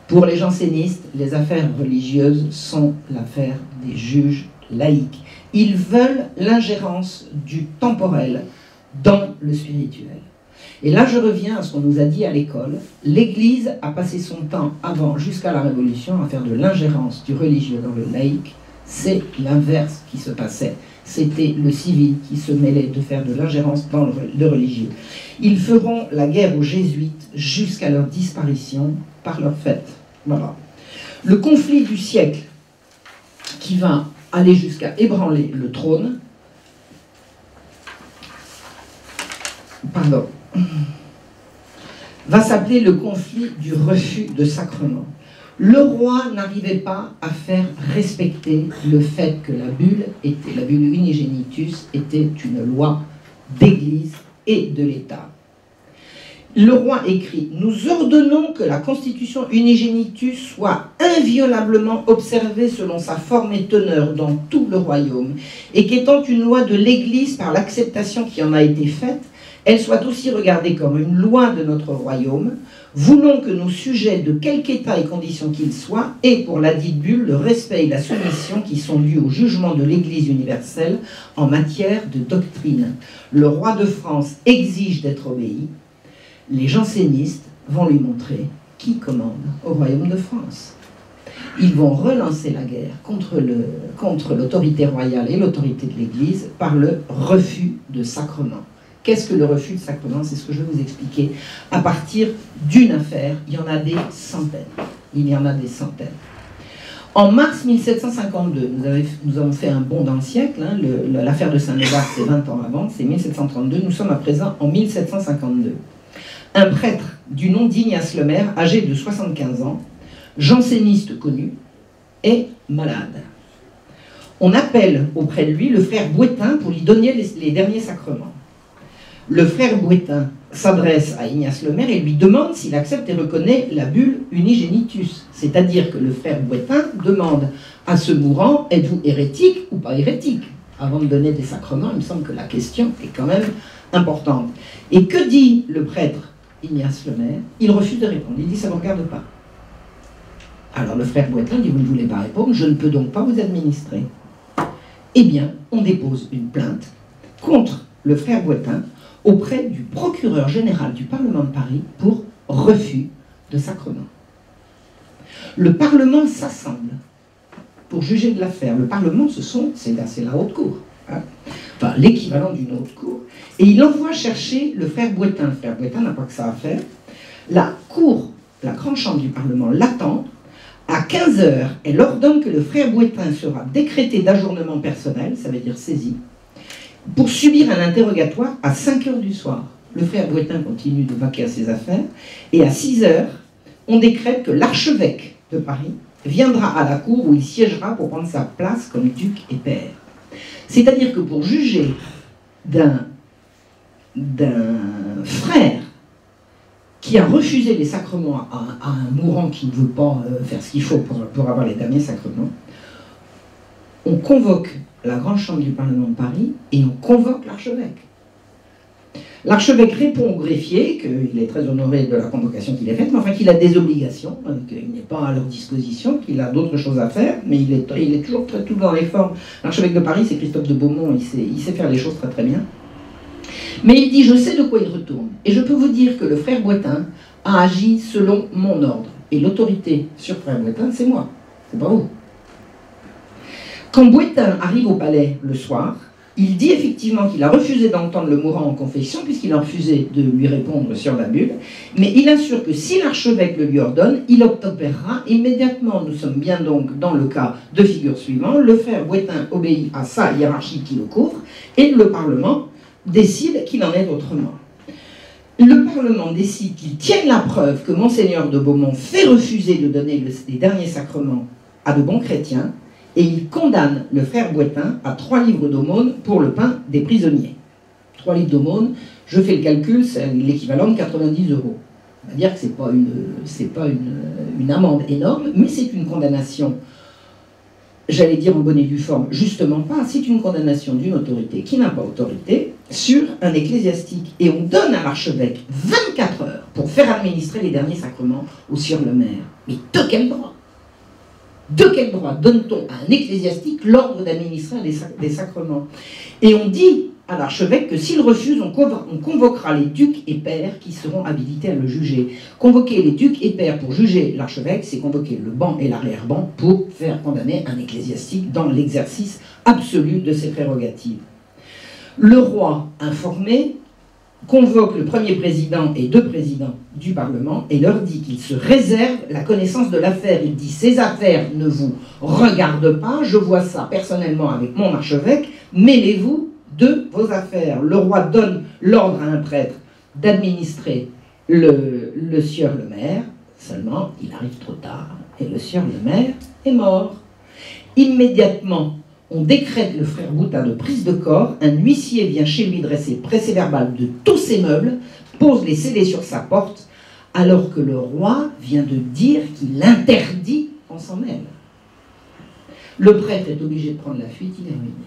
Pour les jansénistes, les affaires religieuses sont l'affaire des juges laïcs. Ils veulent l'ingérence du temporel dans le spirituel. Et là, je reviens à ce qu'on nous a dit à l'école. L'Église a passé son temps avant, jusqu'à la Révolution, à faire de l'ingérence du religieux dans le laïque. C'est l'inverse qui se passait. C'était le civil qui se mêlait de faire de l'ingérence dans le religieux. Ils feront la guerre aux jésuites jusqu'à leur disparition par leur fête. Voilà. Le conflit du siècle qui va aller jusqu'à ébranler le trône, va s'appeler le conflit du refus de sacrement. Le roi n'arrivait pas à faire respecter le fait que la bulle Unigenitus était une loi d'église et de l'État. Le roi écrit « Nous ordonnons que la constitution Unigenitus soit inviolablement observée selon sa forme et teneur dans tout le royaume, et qu'étant une loi de l'Église par l'acceptation qui en a été faite, elle soit aussi regardée comme une loi de notre royaume. Voulons que nos sujets, de quelque état et condition qu'ils soient, aient pour la dite bulle le respect et la soumission qui sont dus au jugement de l'Église universelle en matière de doctrine. Le roi de France exige d'être obéi. Les jansénistes vont lui montrer qui commande au royaume de France. Ils vont relancer la guerre contre l'autorité royale et l'autorité de l'Église par le refus de sacrement. Qu'est-ce que le refus de sacrement? C'est ce que je vais vous expliquer. À partir d'une affaire, il y en a des centaines. Il y en a des centaines. En mars 1752, nous avons fait un bond dans le siècle. Hein, l'affaire de Saint-Médard, c'est 20 ans avant, c'est 1732. Nous sommes à présent en 1752. Un prêtre du nom d'Ignace Lemaire, âgé de 75 ans, janséniste connu, est malade. On appelle auprès de lui le frère Bouétain pour lui donner les derniers sacrements. Le frère Bouétain s'adresse à Ignace Lemaire et lui demande s'il accepte et reconnaît la bulle Unigenitus. C'est-à-dire que le frère Bouétain demande à ce mourant, êtes-vous hérétique ou pas hérétique? Avant de donner des sacrements, il me semble que la question est quand même importante. Et que dit le prêtre Ignace Lemaire? Il refuse de répondre, il dit ça ne me regarde pas. Alors le frère Bouétain dit, vous ne voulez pas répondre, je ne peux donc pas vous administrer. Eh bien, on dépose une plainte contre le frère Bouétain auprès du procureur général du Parlement de Paris pour refus de sacrement. Le Parlement s'assemble pour juger de l'affaire. Le Parlement, c'est la haute cour, hein, enfin l'équivalent d'une haute cour, et il envoie chercher le frère Bouétain. Le frère Bouétain n'a pas que ça à faire. La cour, la grande chambre du Parlement l'attend. À 15h, elle ordonne que le frère Bouétain sera décrété d'ajournement personnel, ça veut dire saisi, pour subir un interrogatoire à 5h du soir. Le frère Bouétain continue de vaquer à ses affaires, et à 6h, on décrète que l'archevêque de Paris viendra à la cour où il siégera pour prendre sa place comme duc et père. C'est-à-dire que pour juger d'un frère qui a refusé les sacrements à un mourant qui ne veut pas faire ce qu'il faut pour avoir les derniers sacrements, on convoque la grande chambre du Parlement de Paris et on convoque l'archevêque. L'archevêque répond au greffier qu'il est très honoré de la convocation qu'il a faite, mais enfin qu'il a des obligations, qu'il n'est pas à leur disposition, qu'il a d'autres choses à faire, mais il est toujours très tout dans les formes. L'archevêque de Paris, c'est Christophe de Beaumont, il sait faire les choses très très bien. Mais il dit, je sais de quoi il retourne, et je peux vous dire que le frère Boitin a agi selon mon ordre. Et l'autorité sur frère Boitin, c'est moi, c'est pas vous. Quand Boitin arrive au palais le soir, il dit effectivement qu'il a refusé d'entendre le mourant en confession, puisqu'il a refusé de lui répondre sur la bulle, mais il assure que si l'archevêque le lui ordonne, il obtempérera immédiatement. Nous sommes bien donc dans le cas de figure suivant, le frère Boitin obéit à sa hiérarchie qui le couvre, et le Parlement décide qu'il en est autrement. Le Parlement décide qu'il tienne la preuve que Monseigneur de Beaumont fait refuser de donner les derniers sacrements à de bons chrétiens, et il condamne le frère Boitin à 3 livres d'aumône pour le pain des prisonniers. 3 livres d'aumône, je fais le calcul, c'est l'équivalent de 90 €. On va dire que ce n'est pas une amende énorme, mais c'est une condamnation, j'allais dire en bonne et due forme, justement pas, c'est une condamnation d'une autorité qui n'a pas autorité sur un ecclésiastique. Et on donne à l'archevêque 24 heures pour faire administrer les derniers sacrements au sieur le maire. Mais de quel droit ? De quel droit donne-t-on à un ecclésiastique l'ordre d'administrer des sacrements? Et on dit à l'archevêque que s'il refuse, on convoquera les ducs et pairs qui seront habilités à le juger. Convoquer les ducs et pairs pour juger l'archevêque, c'est convoquer le ban et l'arrière-ban pour faire condamner un ecclésiastique dans l'exercice absolu de ses prérogatives. Le roi, informé, convoque le premier président et 2 présidents du Parlement et leur dit qu'il se réserve la connaissance de l'affaire. Il dit « Ces affaires ne vous regardent pas, je vois ça personnellement avec mon archevêque, mêlez-vous de vos affaires. » Le roi donne l'ordre à un prêtre d'administrer le sieur le maire, seulement il arrive trop tard et le sieur le maire est mort. Immédiatement, on décrète le frère Boitin de prise de corps, un huissier vient chez lui dresser le procès-verbal de tous ses meubles, pose les scellés sur sa porte, alors que le roi vient de dire qu'il interdit qu'on s'en mêle. Le prêtre est obligé de prendre la fuite, il est ruiné.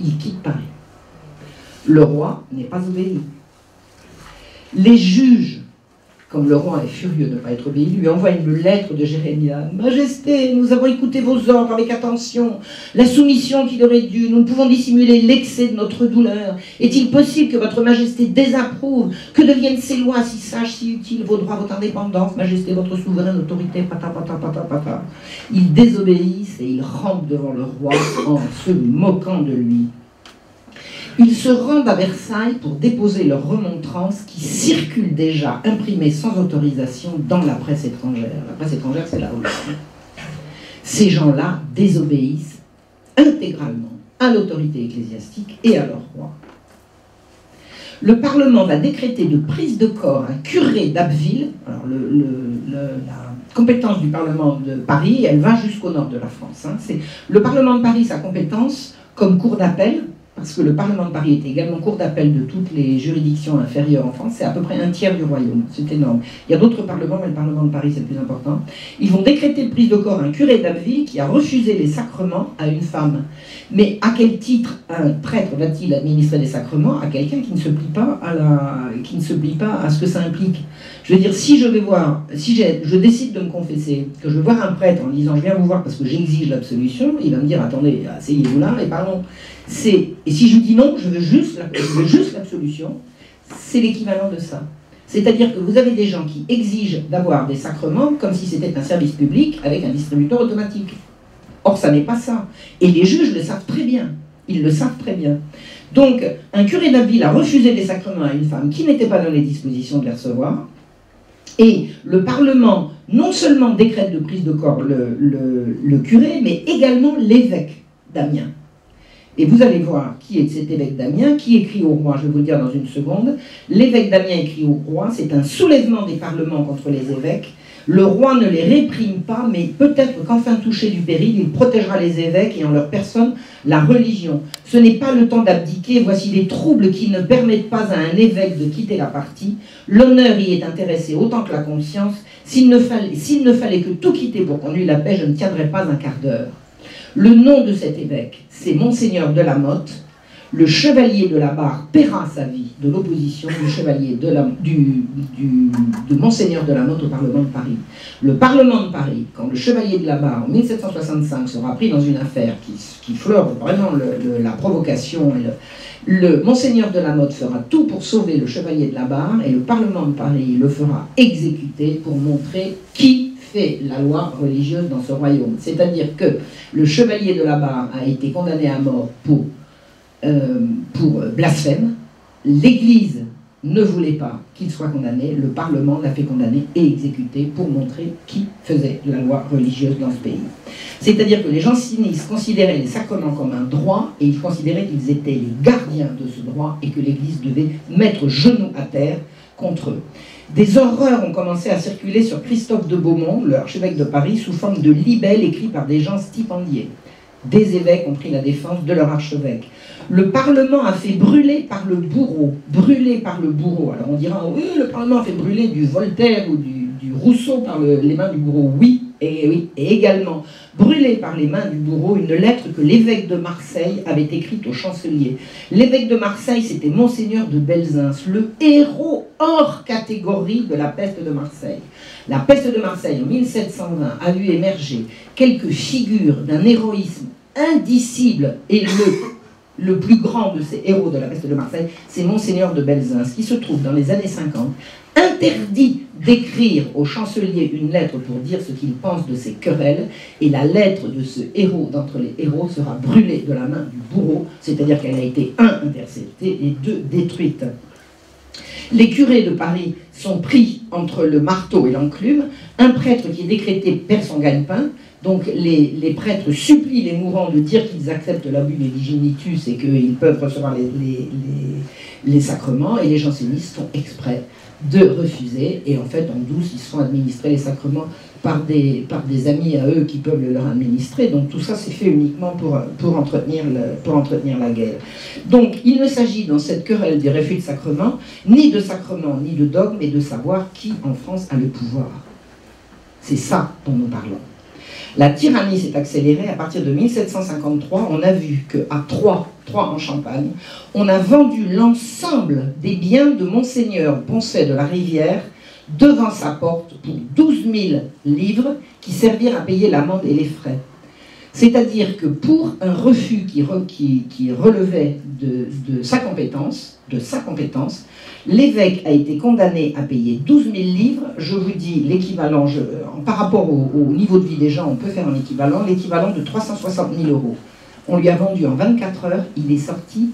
Il quitte Paris. Le roi n'est pas obéi. Les juges, comme le roi est furieux de ne pas être obéi, lui envoie une lettre de Jérémia. « Majesté, nous avons écouté vos ordres avec attention, la soumission qu'il aurait due, nous ne pouvons dissimuler l'excès de notre douleur. Est-il possible que votre majesté désapprouve, que deviennent ces lois si sages, si utiles, vos droits, votre indépendance, majesté, votre souveraine autorité, pata, pata, pata, pata. » Ils désobéissent et ils rampent devant le roi en se moquant de lui. Ils se rendent à Versailles pour déposer leurs remontrances qui circulent déjà, imprimées sans autorisation, dans la presse étrangère. La presse étrangère, c'est la Révolution. Ces gens-là désobéissent intégralement à l'autorité ecclésiastique et à leur roi. Le Parlement va décréter de prise de corps un curé d'Abbeville. Alors la compétence du Parlement de Paris, elle va jusqu'au nord de la France. Le Parlement de Paris, sa compétence comme cour d'appel, parce que le Parlement de Paris est également cour d'appel de toutes les juridictions inférieures en France, c'est à peu près 1/3 du royaume, c'est énorme. Il y a d'autres parlements, mais le Parlement de Paris c'est le plus important. Ils vont décréter de prise de corps un curé d'Abbeville qui a refusé les sacrements à une femme. Mais à quel titre un prêtre va-t-il administrer des sacrements à quelqu'un qui ne se plie pas à ce que ça implique? Je veux dire, si je décide de me confesser, que je vais voir un prêtre en disant « je viens vous voir parce que j'exige l'absolution », il va me dire « attendez, asseyez-vous là et parlons ». Et si je dis non, je veux juste l'absolution, c'est l'équivalent de ça. C'est-à-dire que vous avez des gens qui exigent d'avoir des sacrements comme si c'était un service public avec un distributeur automatique. Or, ça n'est pas ça. Et les juges le savent très bien. Ils le savent très bien. Donc, un curé d'Abbeville a refusé des sacrements à une femme qui n'était pas dans les dispositions de les recevoir. Et le Parlement, non seulement décrète de prise de corps le curé, mais également l'évêque d'Amiens. Et vous allez voir qui est cet évêque d'Amiens, qui écrit au roi, je vais vous le dire dans une seconde. L'évêque d'Amiens écrit au roi, c'est un soulèvement des parlements contre les évêques. Le roi ne les réprime pas, mais peut-être qu'enfin touché du péril, il protégera les évêques et en leur personne la religion. Ce n'est pas le temps d'abdiquer, voici les troubles qui ne permettent pas à un évêque de quitter la partie. L'honneur y est intéressé autant que la conscience. S'il ne fallait que tout quitter pour conduire la paix, je ne tiendrais pas un quart d'heure. Le nom de cet évêque, c'est Monseigneur de la Motte. Le chevalier de la Barre paiera sa vie de l'opposition du chevalier de Monseigneur de la Motte au Parlement de Paris. Le Parlement de Paris, quand le chevalier de la Barre, en 1765, sera pris dans une affaire qui fleure vraiment la provocation, le Monseigneur de la Motte fera tout pour sauver le chevalier de la Barre, et le Parlement de Paris le fera exécuter pour montrer qui fait la loi religieuse dans ce royaume. C'est-à-dire que le chevalier de la Barre a été condamné à mort pour blasphème. L'Église ne voulait pas qu'il soit condamné, le Parlement l'a fait condamner et exécuter pour montrer qui faisait la loi religieuse dans ce pays. C'est-à-dire que les jansénistes considéraient les sacrements comme un droit et ils considéraient qu'ils étaient les gardiens de ce droit et que l'Église devait mettre genoux à terre contre eux. Des horreurs ont commencé à circuler sur Christophe de Beaumont, l'archevêque de Paris, sous forme de libelles écrits par des gens stipendiés. Des évêques ont pris la défense de leur archevêque. Le Parlement a fait brûler par le bourreau. Brûler par le bourreau. Alors on dira, oui, le Parlement a fait brûler du Voltaire ou du Rousseau par les mains du bourreau. Oui, et également brûler par les mains du bourreau une lettre que l'évêque de Marseille avait écrite au chancelier. L'évêque de Marseille, c'était Monseigneur de Belzins, le héros hors catégorie de la peste de Marseille. La peste de Marseille, en 1720, a vu émerger quelques figures d'un héroïsme indicible, et le plus grand de ces héros de la peste de Marseille, c'est Monseigneur de Belzins, qui se trouve dans les années 50, interdit d'écrire au chancelier une lettre pour dire ce qu'il pense de ces querelles, et la lettre de ce héros d'entre les héros sera brûlée de la main du bourreau, c'est-à-dire qu'elle a été, interceptée et 2, détruite. Les curés de Paris sont pris entre le marteau et l'enclume. Un prêtre qui est décrété perd son gagne-pain. Donc les prêtres supplient les mourants de dire qu'ils acceptent l'abus de l'hygiénitus et qu'ils peuvent recevoir les sacrements, et les jansénistes sont exprès de refuser, et en fait en douce ils se font administrer les sacrements par des amis à eux qui peuvent le leur administrer. Donc tout ça c'est fait uniquement pour entretenir la guerre. Donc il ne s'agit dans cette querelle des refus de sacrements ni de sacrements ni de dogmes, mais de savoir qui en France a le pouvoir. C'est ça dont nous parlons. La tyrannie s'est accélérée à partir de 1753. On a vu qu'à Troyes en Champagne, on a vendu l'ensemble des biens de Monseigneur Poncet de la Rivière devant sa porte pour 12 000 livres qui servirent à payer l'amende et les frais. C'est-à-dire que pour un refus qui relevait de sa compétence, l'évêque a été condamné à payer 12 000 livres. Je vous dis l'équivalent, par rapport au niveau de vie des gens, on peut faire un équivalent, l'équivalent de 360 000 euros. On lui a vendu en 24 heures, il est sorti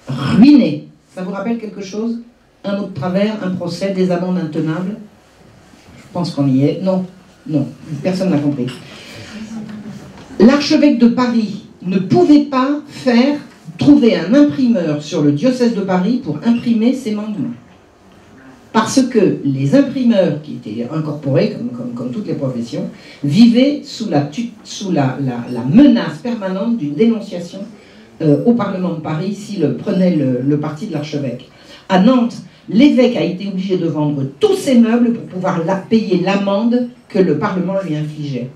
ruiné. Ça vous rappelle quelque chose? Un autre travers, un procès, des amendes intenables? Je pense qu'on y est. Non, personne n'a compris. L'archevêque de Paris ne pouvait pas trouver un imprimeur sur le diocèse de Paris pour imprimer ses mandements. Parce que les imprimeurs qui étaient incorporés, comme toutes les professions, vivaient sous la menace permanente d'une dénonciation au Parlement de Paris s'ils prenaient le parti de l'archevêque. À Nantes, l'évêque a été obligé de vendre tous ses meubles pour pouvoir payer l'amende que le Parlement lui infligeait.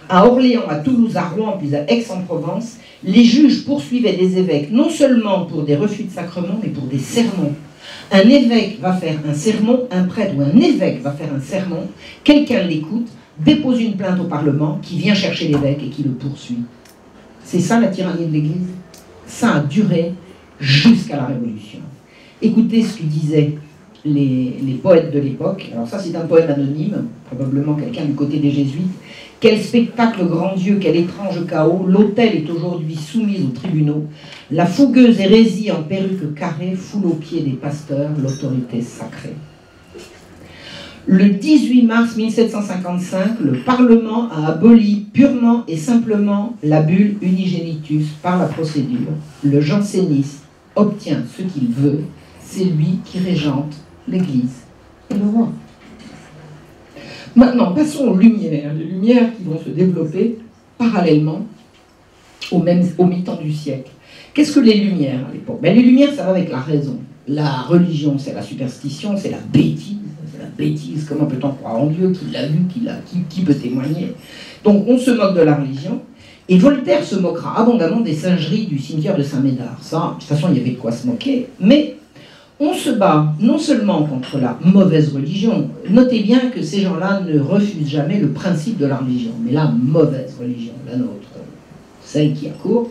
À Orléans, à Toulouse, à Rouen, puis à Aix-en-Provence, les juges poursuivaient des évêques non seulement pour des refus de sacrement, mais pour des sermons. Un évêque va faire un sermon, un prêtre ou un évêque va faire un sermon, quelqu'un l'écoute, dépose une plainte au Parlement, qui vient chercher l'évêque et qui le poursuit. C'est ça la tyrannie de l'Église. Ça a duré jusqu'à la Révolution. Écoutez ce que disaient les poètes de l'époque. Alors ça c'est un poème anonyme, probablement quelqu'un du côté des jésuites. Quel spectacle grand Dieu, quel étrange chaos, l'autel est aujourd'hui soumis aux tribunaux, la fougueuse hérésie en perruque carrée foule aux pieds des pasteurs l'autorité sacrée. Le 18 mars 1755, le Parlement a aboli purement et simplement la bulle Unigenitus par la procédure. Le janséniste obtient ce qu'il veut, c'est lui qui régente l'Église et le roi. Maintenant, passons aux Lumières. Les Lumières qui vont se développer parallèlement au mi-temps du siècle. Qu'est-ce que les Lumières à l'époque? Les Lumières, ça va avec la raison. La religion, c'est la superstition, c'est la bêtise. C'est la bêtise. Comment peut-on croire en Dieu? Qui l'a vu? Qui peut témoigner? Donc on se moque de la religion. Et Voltaire se moquera abondamment des singeries du cimetière de Saint-Médard. Ça, de toute façon, il y avait de quoi se moquer. Mais on se bat non seulement contre la mauvaise religion. Notez bien que ces gens-là ne refusent jamais le principe de la religion. Mais la mauvaise religion, la nôtre, celle qui accourt.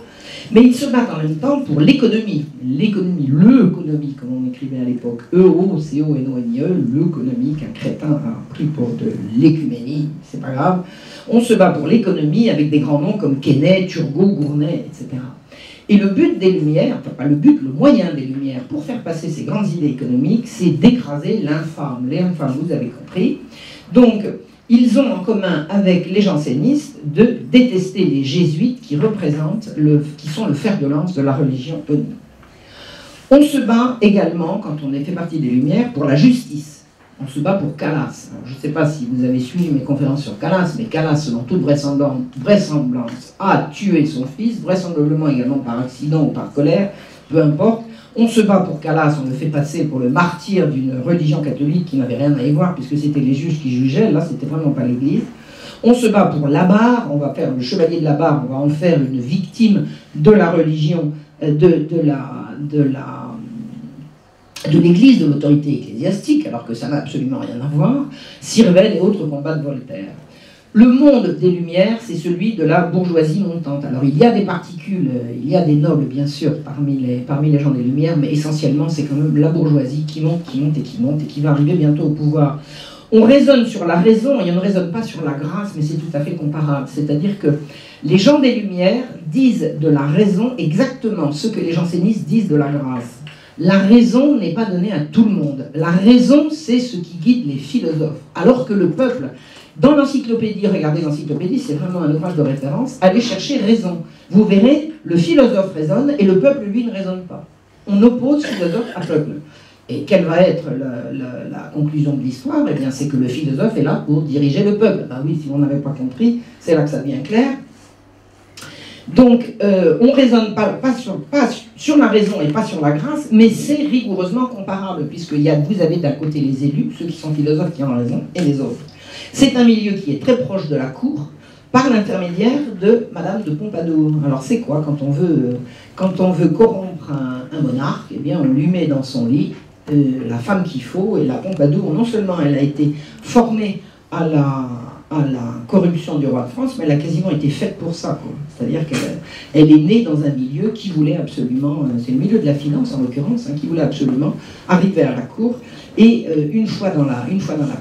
Mais ils se battent en même temps pour l'économie. L'économie, l'euconomie, comme on écrivait à l'époque. E-O-C-O-N-O-N-I-E, l'économie qu'un crétin a pris pour de l'écuménie, c'est pas grave. On se bat pour l'économie avec des grands noms comme Quesnay, Turgot, Gournay, etc. Et le but des Lumières, enfin pas le but, le moyen des Lumières pour faire passer ces grandes idées économiques, c'est d'écraser l'infâme. Les infâmes, vous avez compris. Donc, ils ont en commun avec les jansénistes de détester les jésuites qui sont le fer de lance de la religion donnée. On se bat également, quand on fait partie des Lumières, pour la justice. On se bat pour Calas. Alors, je ne sais pas si vous avez suivi mes conférences sur Calas, mais Calas, selon toute vraisemblance, a tué son fils, vraisemblablement également par accident ou par colère, peu importe. On se bat pour Calas, on le fait passer pour le martyr d'une religion catholique qui n'avait rien à y voir, puisque c'était les juges qui jugeaient, là c'était vraiment pas l'Église. On se bat pour Labarre, on va faire le chevalier de Labarre, on va en faire une victime de la religion, de l'Église, de l'autorité ecclésiastique, alors que ça n'a absolument rien à voir. Sirvel et autres combats de Voltaire. Le monde des Lumières, c'est celui de la bourgeoisie montante. Alors il y a des particules, il y a des nobles bien sûr parmi les gens des Lumières, mais essentiellement c'est quand même la bourgeoisie qui monte, qui monte et qui monte et qui va arriver bientôt au pouvoir. On raisonne sur la raison et on ne raisonne pas sur la grâce, mais c'est tout à fait comparable. C'est-à-dire que les gens des Lumières disent de la raison exactement ce que les jansénistes disent de la grâce. La raison n'est pas donnée à tout le monde. La raison, c'est ce qui guide les philosophes. Alors que le peuple, dans l'encyclopédie, regardez l'encyclopédie, c'est vraiment un ouvrage de référence, allez chercher raison. Vous verrez, le philosophe raisonne et le peuple, lui, ne raisonne pas. On oppose philosophe à peuple. Et quelle va être la conclusion de l'histoire? Eh bien, c'est que le philosophe est là pour diriger le peuple. Ben oui, si on n'avait pas compris, c'est là que ça devient clair. Donc, on ne raisonne pas sur la raison et pas sur la grâce, mais c'est rigoureusement comparable, puisque vous avez d'un côté les élus, ceux qui sont philosophes qui ont raison, et les autres. C'est un milieu qui est très proche de la cour, par l'intermédiaire de Madame de Pompadour. Alors c'est quoi quand on veut corrompre un monarque? Eh bien, on lui met dans son lit la femme qu'il faut, et la Pompadour, non seulement elle a été formée à la corruption du roi de France, mais elle a quasiment été faite pour ça. C'est-à-dire qu'elle est née dans un milieu qui voulait absolument, c'est le milieu de la finance en l'occurrence, qui voulait absolument arriver à la cour. Et une fois dans la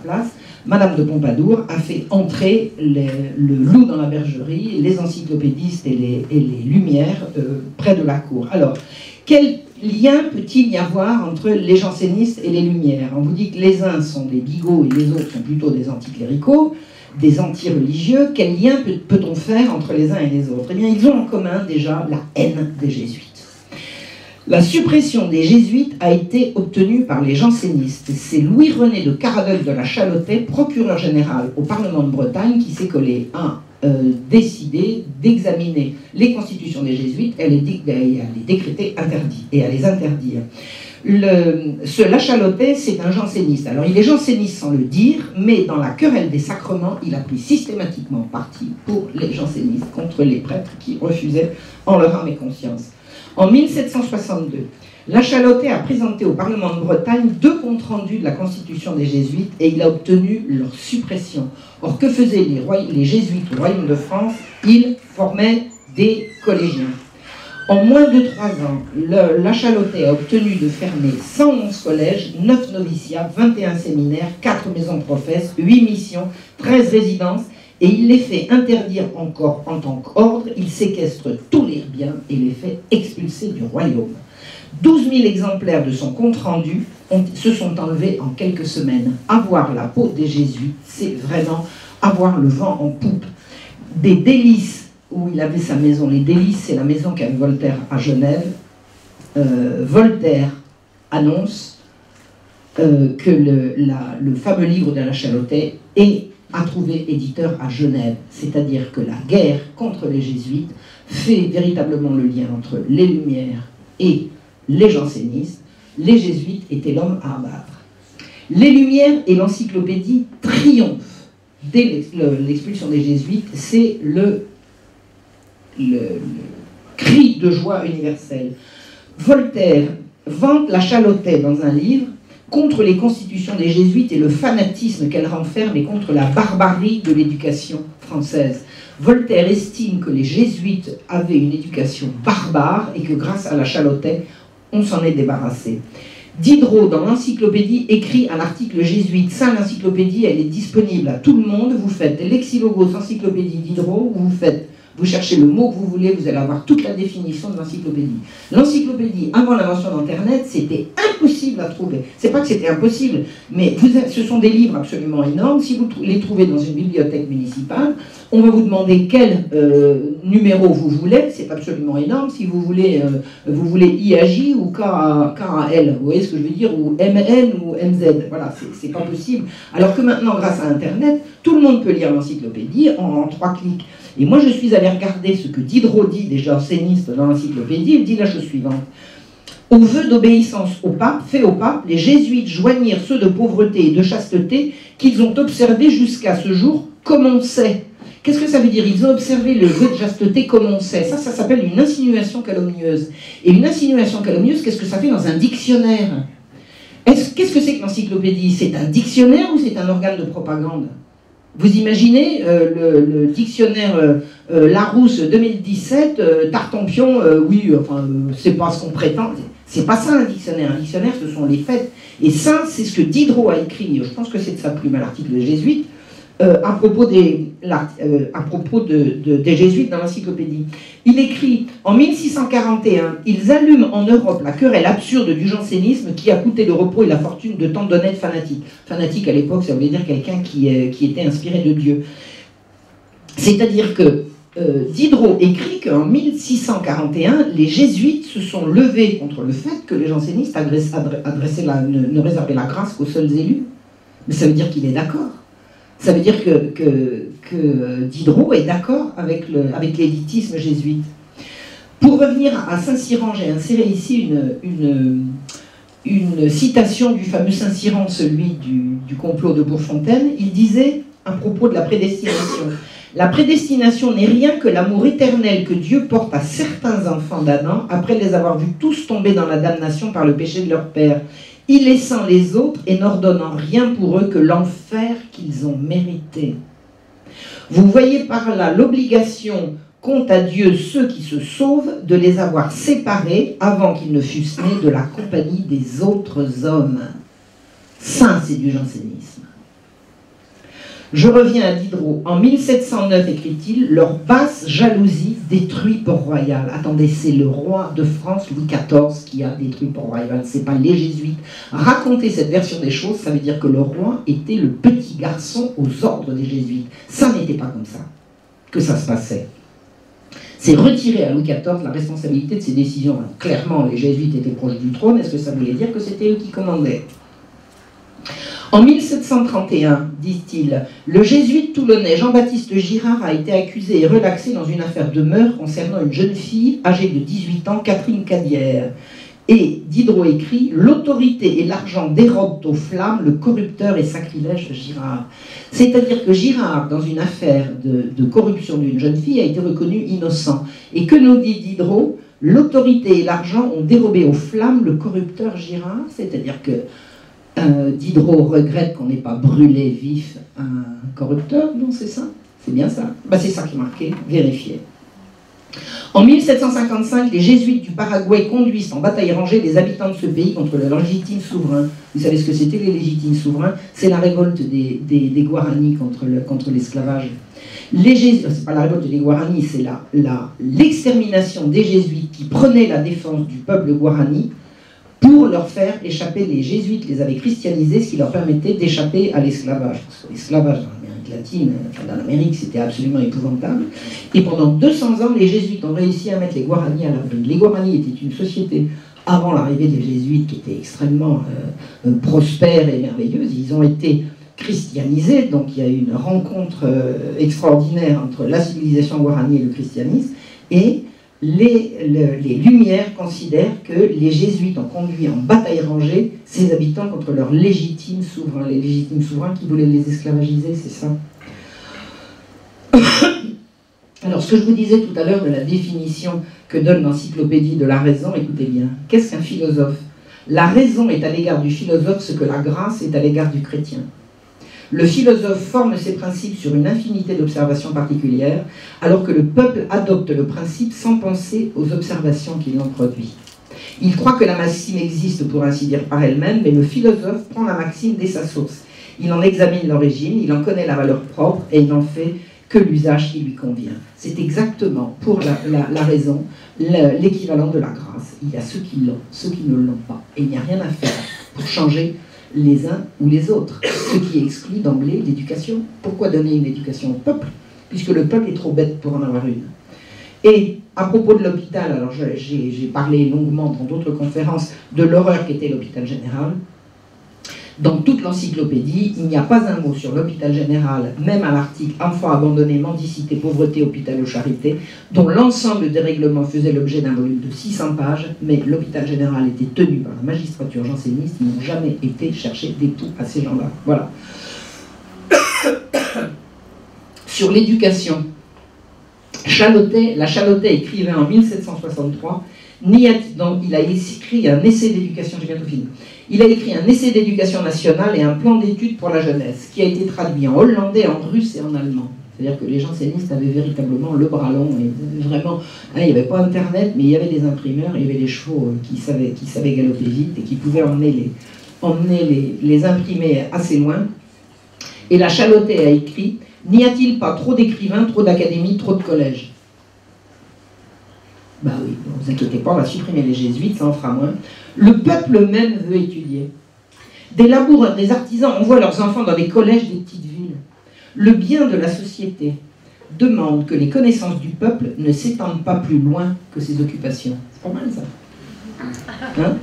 place, Madame de Pompadour a fait entrer le loup dans la bergerie, les encyclopédistes et les Lumières près de la cour. Alors, quel lien peut-il y avoir entre les jansénistes et les Lumières? On vous dit que les uns sont des bigots et les autres sont plutôt des anticléricaux, des anti-religieux. Quel lien peut-on faire entre les uns et les autres? Eh bien, ils ont en commun déjà la haine des jésuites. La suppression des jésuites a été obtenue par les jansénistes. C'est Louis-René de Caradeuil de la Chalotais, procureur général au Parlement de Bretagne, qui s'est collé à décider d'examiner les constitutions des jésuites et à les décréter interdits et à les interdire. La Chalotais, c'est un janséniste. Alors il est janséniste sans le dire, mais dans la querelle des sacrements, il a pris systématiquement parti pour les jansénistes contre les prêtres qui refusaient en leur âme et conscience. En 1762, la Chalotais a présenté au Parlement de Bretagne 2 comptes rendus de la constitution des jésuites et il a obtenu leur suppression. Or, que faisaient les jésuites au royaume de France? Ils formaient des collégiens. En moins de 3 ans, la Chalotais a obtenu de fermer 111 collèges, 9 noviciats, 21 séminaires, 4 maisons professes, 8 missions, 13 résidences, et il les fait interdire encore en tant qu'ordre. Il séquestre tous les biens et les fait expulser du royaume. 12 000 exemplaires de son compte-rendu se sont enlevés en quelques semaines. Avoir la peau des jésuites, c'est vraiment avoir le vent en poupe. Des délices où il avait sa maison. Les délices, c'est la maison qu'avait Voltaire à Genève. Voltaire annonce que le fameux livre de la Chalotais est a trouvé éditeur à Genève. C'est-à-dire que la guerre contre les jésuites fait véritablement le lien entre les Lumières et les jansénistes. Les jésuites étaient l'homme à abattre. Les Lumières et l'encyclopédie triomphent dès l'expulsion des jésuites. C'est le cri de joie universel. Voltaire vante la Chalotais dans un livre contre les constitutions des jésuites et le fanatisme qu'elles renferment et contre la barbarie de l'éducation française. Voltaire estime que les jésuites avaient une éducation barbare et que grâce à la Chalotais, on s'en est débarrassé. Diderot, dans l'encyclopédie, écrit un article jésuite. Ça, l'encyclopédie, elle est disponible à tout le monde. Vous faites Lexilogos encyclopédie Diderot, vous cherchez le mot que vous voulez, vous allez avoir toute la définition de l'encyclopédie. L'encyclopédie, avant l'invention d'Internet, c'était impossible à trouver. C'est pas que c'était impossible, mais ce sont des livres absolument énormes. Si vous les trouvez dans une bibliothèque municipale, on va vous demander quel numéro vous voulez. C'est absolument énorme. Si vous voulez IAJ ou KAL, vous voyez ce que je veux dire, ou MN ou MZ. Voilà, c'est pas possible. Alors que maintenant, grâce à Internet, tout le monde peut lire l'encyclopédie en 3 clics. Et moi, je suis allé regarder ce que Diderot dit, des jansénistes dans l'encyclopédie. Il dit la chose suivante. Au vœu d'obéissance au pape, fait au pape, les jésuites joignirent ceux de pauvreté et de chasteté qu'ils ont observés jusqu'à ce jour, comme on sait. Qu'est-ce que ça veut dire? Ils ont observé le vœu de chasteté comme on sait. Ça s'appelle une insinuation calomnieuse. Et une insinuation calomnieuse, qu'est-ce que ça fait dans un dictionnaire? Qu'est-ce que c'est que l'encyclopédie? C'est un dictionnaire ou c'est un organe de propagande? Vous imaginez le dictionnaire Larousse 2017, Tartampion, oui, enfin, c'est pas ce qu'on prétend. C'est pas ça un dictionnaire. Un dictionnaire, ce sont les faits. Et ça, c'est ce que Diderot a écrit, je pense que c'est de sa plume à l'article jésuite, à propos des jésuites dans l'encyclopédie. Il écrit en 1641, ils allument en Europe la querelle absurde du jansénisme qui a coûté le repos et la fortune de tant d'honnêtes fanatiques. Fanatique à l'époque, ça voulait dire quelqu'un qui était inspiré de Dieu. C'est-à-dire que Diderot écrit qu'en 1641, les jésuites se sont levés contre le fait que les jansénistes ne réservaient la grâce qu'aux seuls élus. Mais ça veut dire qu'il est d'accord. Ça veut dire que Diderot est d'accord avec l'élitisme jésuite. Pour revenir à Saint-Cyran, j'ai inséré ici une citation du fameux Saint-Cyran, celui du complot de Bourfontaine. Il disait, à propos de la prédestination, « La prédestination n'est rien que l'amour éternel que Dieu porte à certains enfants d'Adam, après les avoir vus tous tomber dans la damnation par le péché de leur père, y laissant les autres et n'ordonnant rien pour eux que l'enfer qu'ils ont mérité. Vous voyez par là l'obligation qu'ont à Dieu ceux qui se sauvent de les avoir séparés avant qu'ils ne fussent nés de la compagnie des autres hommes. » Ça, c'est du jansénisme. Je reviens à Diderot. En 1709, écrit-il, leur basse jalousie détruit Port-Royal. Attendez, c'est le roi de France, Louis XIV, qui a détruit Port-Royal. C'est pas les jésuites. Raconter cette version des choses, ça veut dire que le roi était le petit garçon aux ordres des jésuites. Ça n'était pas comme ça que ça se passait. C'est retirer à Louis XIV la responsabilité de ses décisions. Alors, clairement, les jésuites étaient proches du trône. Est-ce que ça voulait dire que c'était eux qui commandaient ? En 1731, dit-il, le jésuite toulonnais Jean-Baptiste Girard a été accusé et relaxé dans une affaire de meurtre concernant une jeune fille âgée de 18 ans, Catherine Cadière. Et Diderot écrit, l'autorité et l'argent dérobent aux flammes le corrupteur et sacrilège Girard. C'est-à-dire que Girard, dans une affaire de corruption d'une jeune fille, a été reconnu innocent. Et que nous dit Diderot? L'autorité et l'argent ont dérobé aux flammes le corrupteur Girard, c'est-à-dire que Diderot regrette qu'on n'ait pas brûlé vif un corrupteur. Non, c'est ça. C'est bien ça. Ben, c'est ça qui est marqué. Vérifiez. En 1755, les jésuites du Paraguay conduisent en bataille rangée les habitants de ce pays contre le légitime souverain. Vous savez ce que c'était les légitimes souverains? C'est la révolte des Guaranis contre l'esclavage. C'est pas la révolte des Guaranis, c'est l'extermination des jésuites qui prenaient la défense du peuple Guarani pour leur faire échapper. Les jésuites les avaient christianisés, ce qui leur permettait d'échapper à l'esclavage. Parce que l'esclavage dans l'Amérique latine, dans l'Amérique, c'était absolument épouvantable. Et pendant 200 ans, les jésuites ont réussi à mettre les Guaranis à l'abri. Les Guaranis étaient une société, avant l'arrivée des jésuites, qui était extrêmement prospère et merveilleuse. Ils ont été christianisé, donc il y a eu une rencontre extraordinaire entre la civilisation guarani et le christianisme, et les Lumières considèrent que les jésuites ont conduit en bataille rangée ces habitants contre leurs légitimes souverains. Les légitimes souverains qui voulaient les esclavagiser, c'est ça. Alors, ce que je vous disais tout à l'heure de la définition que donne l'encyclopédie de la raison, écoutez bien, qu'est-ce qu'un philosophe? La raison est à l'égard du philosophe ce que la grâce est à l'égard du chrétien. Le philosophe forme ses principes sur une infinité d'observations particulières, alors que le peuple adopte le principe sans penser aux observations qui l'ont produit. Il croit que la maxime existe pour ainsi dire par elle-même, mais le philosophe prend la maxime dès sa source. Il en examine l'origine, il en connaît la valeur propre, et il n'en fait que l'usage qui lui convient. C'est exactement, pour la raison, l'équivalent de la grâce. Il y a ceux qui l'ont, ceux qui ne l'ont pas. Et il n'y a rien à faire pour changer les uns ou les autres, ce qui exclut d'emblée l'éducation. Pourquoi donner une éducation au peuple, puisque le peuple est trop bête pour en avoir une? Et à propos de l'hôpital, alors j'ai parlé longuement dans d'autres conférences de l'horreur qu'était l'hôpital général. Dans toute l'encyclopédie, il n'y a pas un mot sur l'hôpital général, même à l'article « Enfants abandonnés, mendicité, pauvreté, hôpital ou charité », dont l'ensemble des règlements faisait l'objet d'un volume de 600 pages, mais l'hôpital général était tenu par la magistrature janséniste, ils n'ont jamais été chercher des poux à ces gens-là. Voilà. Sur l'éducation, la Chalotais écrivait en 1763, donc il a écrit un essai d'éducation, j'ai bientôt fini. Il a écrit un essai d'éducation nationale et un plan d'études pour la jeunesse, qui a été traduit en hollandais, en russe et en allemand. C'est-à-dire que les jansénistes avaient véritablement le bras long, et vraiment, hein, il n'y avait pas Internet, mais il y avait des imprimeurs, il y avait des chevaux qui savaient galoper vite et qui pouvaient emmener les imprimés assez loin. Et la Chalotais a écrit « N'y a-t-il pas trop d'écrivains, trop d'académies, trop de collèges ?» Ben oui, ne vous inquiétez pas, on va supprimer les jésuites, ça en fera moins. Le peuple même veut étudier. Des laboureurs, des artisans envoient leurs enfants dans les collèges des petites villes. Le bien de la société demande que les connaissances du peuple ne s'étendent pas plus loin que ses occupations. C'est pas mal ça. Hein?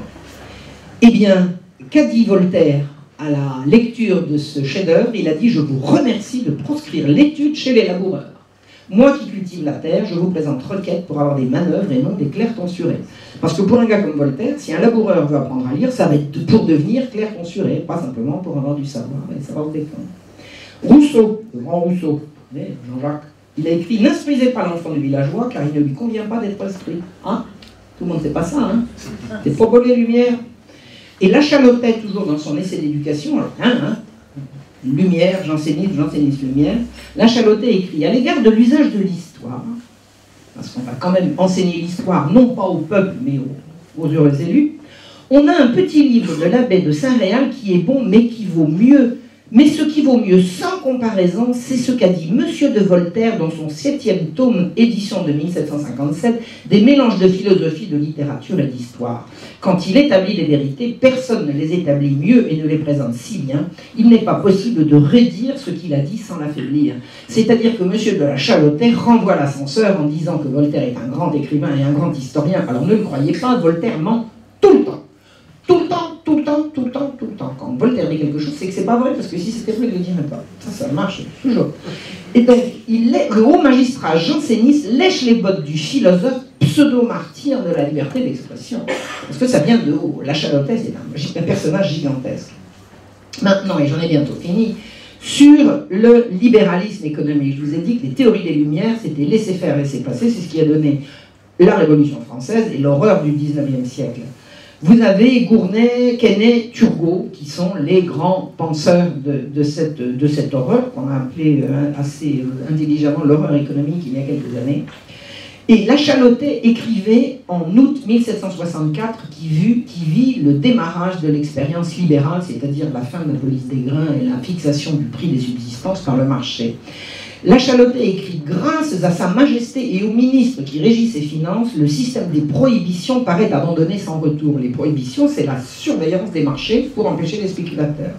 Eh bien, qu'a dit Voltaire à la lecture de ce chef-d'œuvre? Il a dit « Je vous remercie de proscrire l'étude chez les laboureurs. Moi qui cultive la terre, je vous présente requête pour avoir des manœuvres et non des clercs tonsurés. » Parce que pour un gars comme Voltaire, si un laboureur veut apprendre à lire, ça va être pour devenir clerc tonsuré, pas simplement pour avoir du savoir et savoir se défendre. Rousseau, le grand Rousseau, Jean-Jacques, il a écrit « N'instruisez pas l'enfant du villageois, car il ne lui convient pas d'être instruit. » Hein? Tout le monde ne sait pas ça, hein? C'est propos les Lumières. Et la Chalotais, toujours dans son essai d'éducation, Lumière, janséniste Lumière, la Chalotais écrit « À l'égard de l'usage de l'histoire, parce qu'on va quand même enseigner l'histoire, non pas au peuple, mais aux heureux élus, on a un petit livre de l'abbé de Saint-Réal qui est bon, mais qui vaut mieux. Mais ce qui vaut mieux, sans comparaison, c'est ce qu'a dit Monsieur de Voltaire dans son 7e tome, édition de 1757, des mélanges de philosophie, de littérature et d'histoire. Quand il établit les vérités, personne ne les établit mieux et ne les présente si bien. Il n'est pas possible de redire ce qu'il a dit sans l'affaiblir. C'est-à-dire que Monsieur de la Chalotais renvoie l'ascenseur en disant que Voltaire est un grand écrivain et un grand historien. Alors ne le croyez pas, Voltaire ment tout le temps. Tout le temps, tout le temps, tout le temps, tout le temps. Quand Voltaire dit quelque chose, c'est que c'est pas vrai, parce que si c'était vrai, il ne le dirait pas. Ça marche, toujours. Et donc, le haut magistrat janséniste lèche les bottes du philosophe pseudo-martyr de la liberté d'expression. Parce que ça vient de haut. La Chalotais, c'est un personnage gigantesque. Maintenant, et j'en ai bientôt fini, sur le libéralisme économique. Je vous ai dit que les théories des Lumières, c'était laisser faire, laisser passer. C'est ce qui a donné la Révolution française et l'horreur du 19e siècle. Vous avez Gournay, Quesnay, Turgot, qui sont les grands penseurs de cette horreur, qu'on a appelée assez intelligemment l'horreur économique il y a quelques années. Et la Chalotais écrivait en août 1764 qui vit le démarrage de l'expérience libérale, c'est-à-dire la fin de la police des grains et la fixation du prix des subsistances par le marché. La Chalotais écrit « Grâce à sa majesté et au ministre qui régit ses finances, le système des prohibitions paraît abandonné sans retour. » Les prohibitions, c'est la surveillance des marchés pour empêcher les spéculateurs.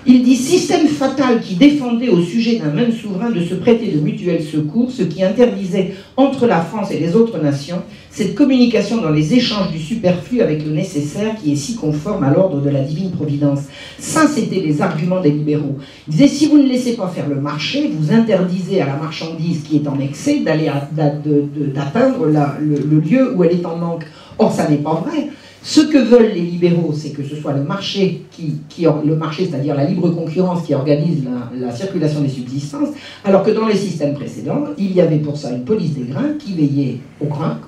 Il dit « Système fatal qui défendait au sujet d'un même souverain de se prêter de mutuels secours, ce qui interdisait entre la France et les autres nations cette communication dans les échanges du superflu avec le nécessaire qui est si conforme à l'ordre de la divine providence. » Ça, c'était les arguments des libéraux. Ils disaient « Si vous ne laissez pas faire le marché, vous interdisez à la marchandise qui est en excès d'atteindre le lieu où elle est en manque. » Or, ça n'est pas vrai. Ce que veulent les libéraux, c'est que ce soit le marché, le marché, c'est-à-dire la libre concurrence qui organise la circulation des subsistances, alors que dans les systèmes précédents, il y avait pour ça une police des grains qui veillait au grain,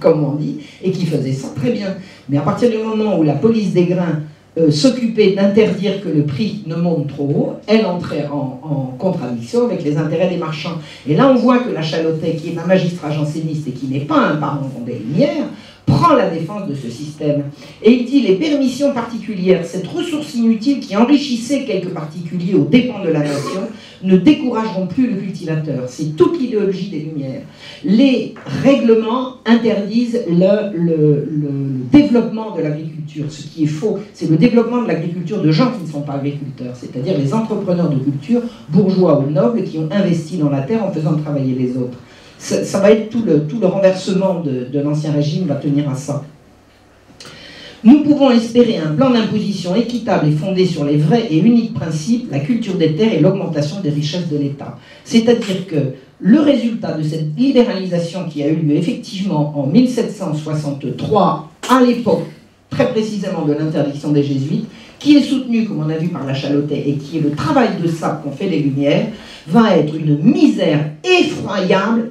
comme on dit, et qui faisait ça très bien. Mais à partir du moment où la police des grains s'occupait d'interdire que le prix ne monte trop haut, elle entrait en contradiction avec les intérêts des marchands. Et là, on voit que la Chalotais, qui est un magistrat janséniste et qui n'est pas un parent des Lumières, prend la défense de ce système. Et il dit les permissions particulières, cette ressource inutile qui enrichissait quelques particuliers aux dépens de la nation, ne décourageront plus le cultivateur. C'est toute l'idéologie des Lumières. Les règlements interdisent le développement de l'agriculture. Ce qui est faux, c'est le développement de l'agriculture de gens qui ne sont pas agriculteurs, c'est-à-dire les entrepreneurs de culture, bourgeois ou nobles, qui ont investi dans la terre en faisant travailler les autres. Ça va être tout le renversement de l'ancien régime va tenir à ça. Nous pouvons espérer un plan d'imposition équitable et fondé sur les vrais et uniques principes, la culture des terres et l'augmentation des richesses de l'État. C'est-à-dire que le résultat de cette libéralisation qui a eu lieu effectivement en 1763, à l'époque très précisément de l'interdiction des jésuites, qui est soutenue, comme on a vu par la Chalotais, et qui est le travail de ça qu'ont fait les Lumières, va être une misère effroyable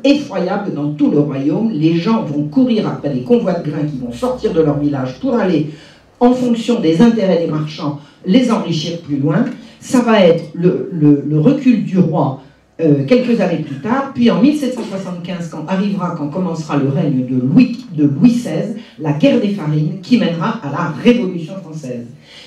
dans tout le royaume. Les gens vont courir après des convois de grains qui vont sortir de leur village pour aller, en fonction des intérêts des marchands, les enrichir plus loin. Ça va être le recul du roi quelques années plus tard, puis en 1775, quand commencera le règne de Louis XVI, la guerre des farines qui mènera à la Révolution française.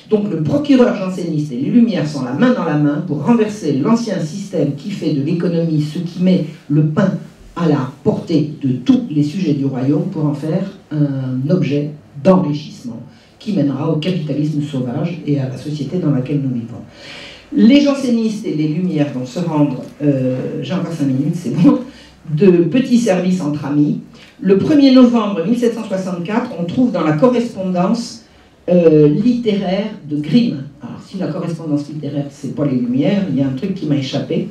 Donc le procureur janséniste et les Lumières sont la main dans la main pour renverser l'ancien système qui fait de l'économie ce qui met le pain à la portée de tous les sujets du royaume pour en faire un objet d'enrichissement qui mènera au capitalisme sauvage et à la société dans laquelle nous vivons. Les jansénistes et les Lumières vont se rendre, j'ai encore 5 minutes, c'est bon, de petits services entre amis. Le 1er novembre 1764, on trouve dans la correspondance littéraire de Grimm. Alors, si la correspondance littéraire, c'est pas les Lumières, il y a un truc qui m'a échappé.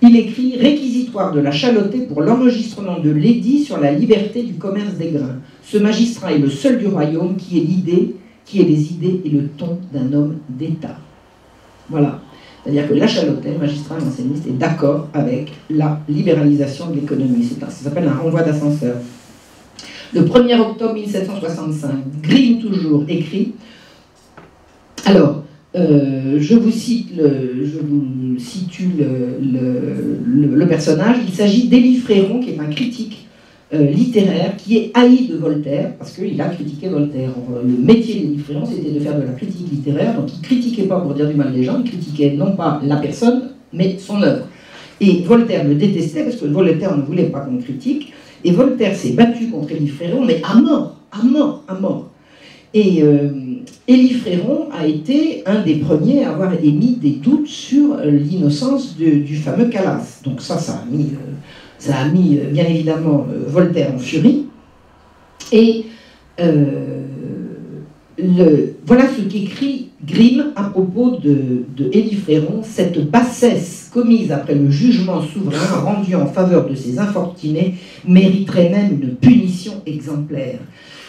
Il écrit « Réquisitoire de la Chalotais pour l'enregistrement de l'édit sur la liberté du commerce des grains. Ce magistrat est le seul du royaume qui ait les idées et le ton d'un homme d'État. » Voilà. C'est-à-dire que la Chalotais, magistrat janséniste, est d'accord avec la libéralisation de l'économie. Ça s'appelle un renvoi d'ascenseur. Le 1er octobre 1765, Grimm toujours écrit. Alors, je vous situe le personnage. Il s'agit d'Élie Fréron, qui est un critique littéraire, qui est haï de Voltaire, parce qu'il a critiqué Voltaire. Le métier d'Élie Fréron, c'était de faire de la critique littéraire, donc il ne critiquait pas pour dire du mal des gens, il critiquait non pas la personne, mais son œuvre. Et Voltaire le détestait, parce que Voltaire ne voulait pas qu'on critique, et Voltaire s'est battu contre Élie Fréron, mais à mort. Et Élie Fréron a été un des premiers à avoir émis des doutes sur l'innocence du fameux Calas. Donc ça a mis bien évidemment Voltaire en furie. Et voilà ce qu'écrit Grimm à propos de Élie Fréron. Cette bassesse commise après le jugement souverain rendu en faveur de ces infortunés mériterait même une punition exemplaire.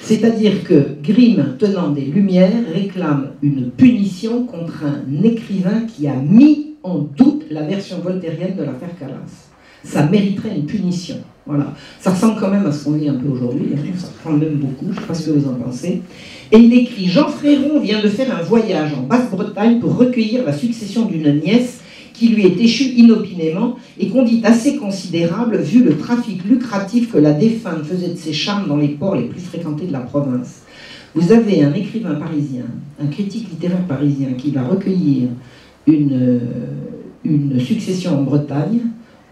C'est-à-dire que Grimm, tenant des Lumières, réclame une punition contre un écrivain qui a mis en doute la version voltairienne de l'affaire Calas. Ça mériterait une punition. Voilà. Ça ressemble quand même à ce qu'on lit un peu aujourd'hui, hein. Ça ressemble même beaucoup, je ne sais pas ce que vous en pensez. Et il écrit « Jean Fréron vient de faire un voyage en Basse-Bretagne pour recueillir la succession d'une nièce qui lui est échue inopinément et qu'on dit assez considérable vu le trafic lucratif que la défunte faisait de ses charmes dans les ports les plus fréquentés de la province. » Vous avez un écrivain parisien, un critique littéraire parisien qui va recueillir une succession en Bretagne.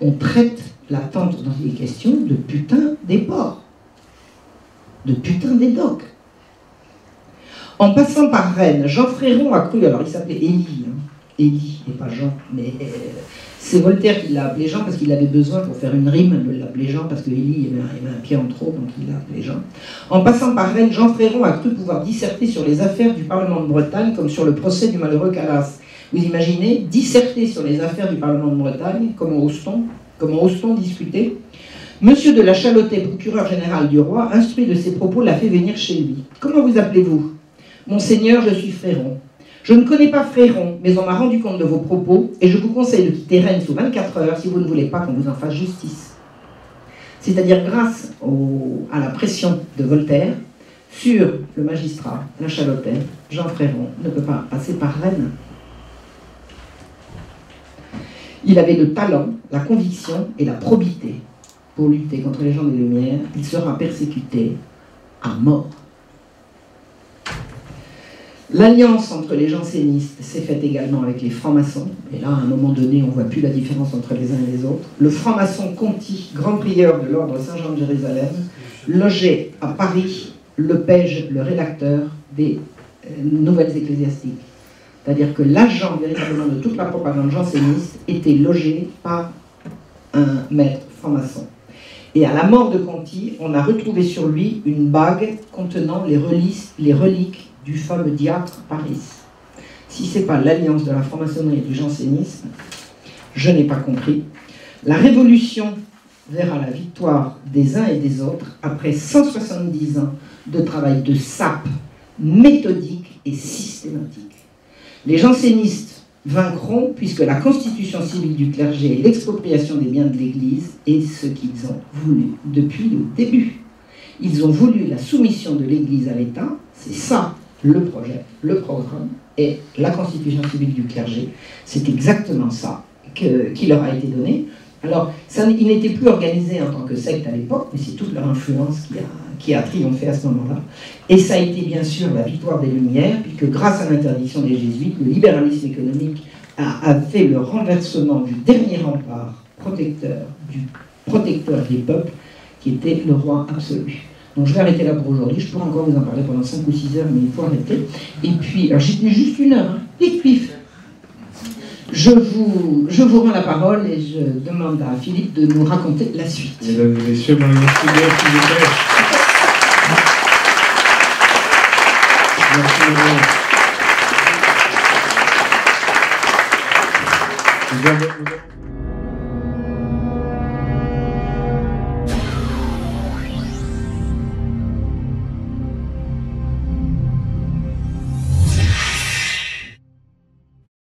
On traite la tante dans les questions de putain des ports, de putain des docks. En passant par Rennes, Jean Fréron a cru, alors il s'appelait Élie, Élie et pas Jean, mais c'est Voltaire qui l'a appelé Jean parce qu'il avait besoin pour faire une rime de l'appeler Jean parce que Élie avait un pied en trop, donc il l'a appelé Jean. En passant par Rennes, Jean Fréron a cru pouvoir disserter sur les affaires du Parlement de Bretagne comme sur le procès du malheureux Calas. Vous imaginez, disserter sur les affaires du Parlement de Bretagne, comment ose-t-on discuter? Monsieur de la Chalotais, procureur général du roi, instruit de ses propos, l'a fait venir chez lui. Comment vous appelez-vous? Monseigneur, je suis Fréron. Je ne connais pas Fréron, mais on m'a rendu compte de vos propos et je vous conseille de quitter Rennes sous 24 heures si vous ne voulez pas qu'on vous en fasse justice. C'est-à-dire grâce à la pression de Voltaire sur le magistrat, la Chalotais, Jean Fréron ne peut pas passer par Rennes. Il avait le talent, la conviction et la probité pour lutter contre les gens des Lumières. Il sera persécuté à mort. L'alliance entre les jansénistes s'est faite également avec les francs-maçons. Et là, à un moment donné, on ne voit plus la différence entre les uns et les autres. Le franc-maçon Conti, grand prieur de l'ordre Saint-Jean de Jérusalem, logeait à Paris le page, le rédacteur des nouvelles ecclésiastiques. C'est-à-dire que l'agent véritablement de toute la propagande janséniste était logé par un maître franc-maçon. Et à la mort de Conti, on a retrouvé sur lui une bague contenant les reliques du fameux diacre Paris. Si ce n'est pas l'alliance de la franc-maçonnerie et du jansénisme, je n'ai pas compris. La révolution verra la victoire des uns et des autres après 170 ans de travail de sape méthodique et systématique. Les jansénistes vaincront puisque la constitution civile du clergé et l'expropriation des biens de l'Église est ce qu'ils ont voulu depuis le début. Ils ont voulu la soumission de l'Église à l'État, c'est ça le projet, le programme, et la constitution civile du clergé, c'est exactement ça qui leur a été donné. Alors, ils n'étaient plus organisés en tant que secte à l'époque, mais c'est toute leur influence qui a triomphé à ce moment-là. Et ça a été bien sûr la victoire des Lumières, puisque grâce à l'interdiction des Jésuites, le libéralisme économique a fait le renversement du dernier rempart protecteur des peuples, qui était le roi absolu. Donc je vais arrêter là pour aujourd'hui, je pourrais encore vous en parler pendant 5 ou 6 heures, mais il faut arrêter. Et puis, alors j'ai tenu juste 1 heure, hein, pif. Je vous rends la parole et je demande à Philippe de nous raconter la suite. Mesdames et messieurs, merci bien, s'il vous plaît. Merci.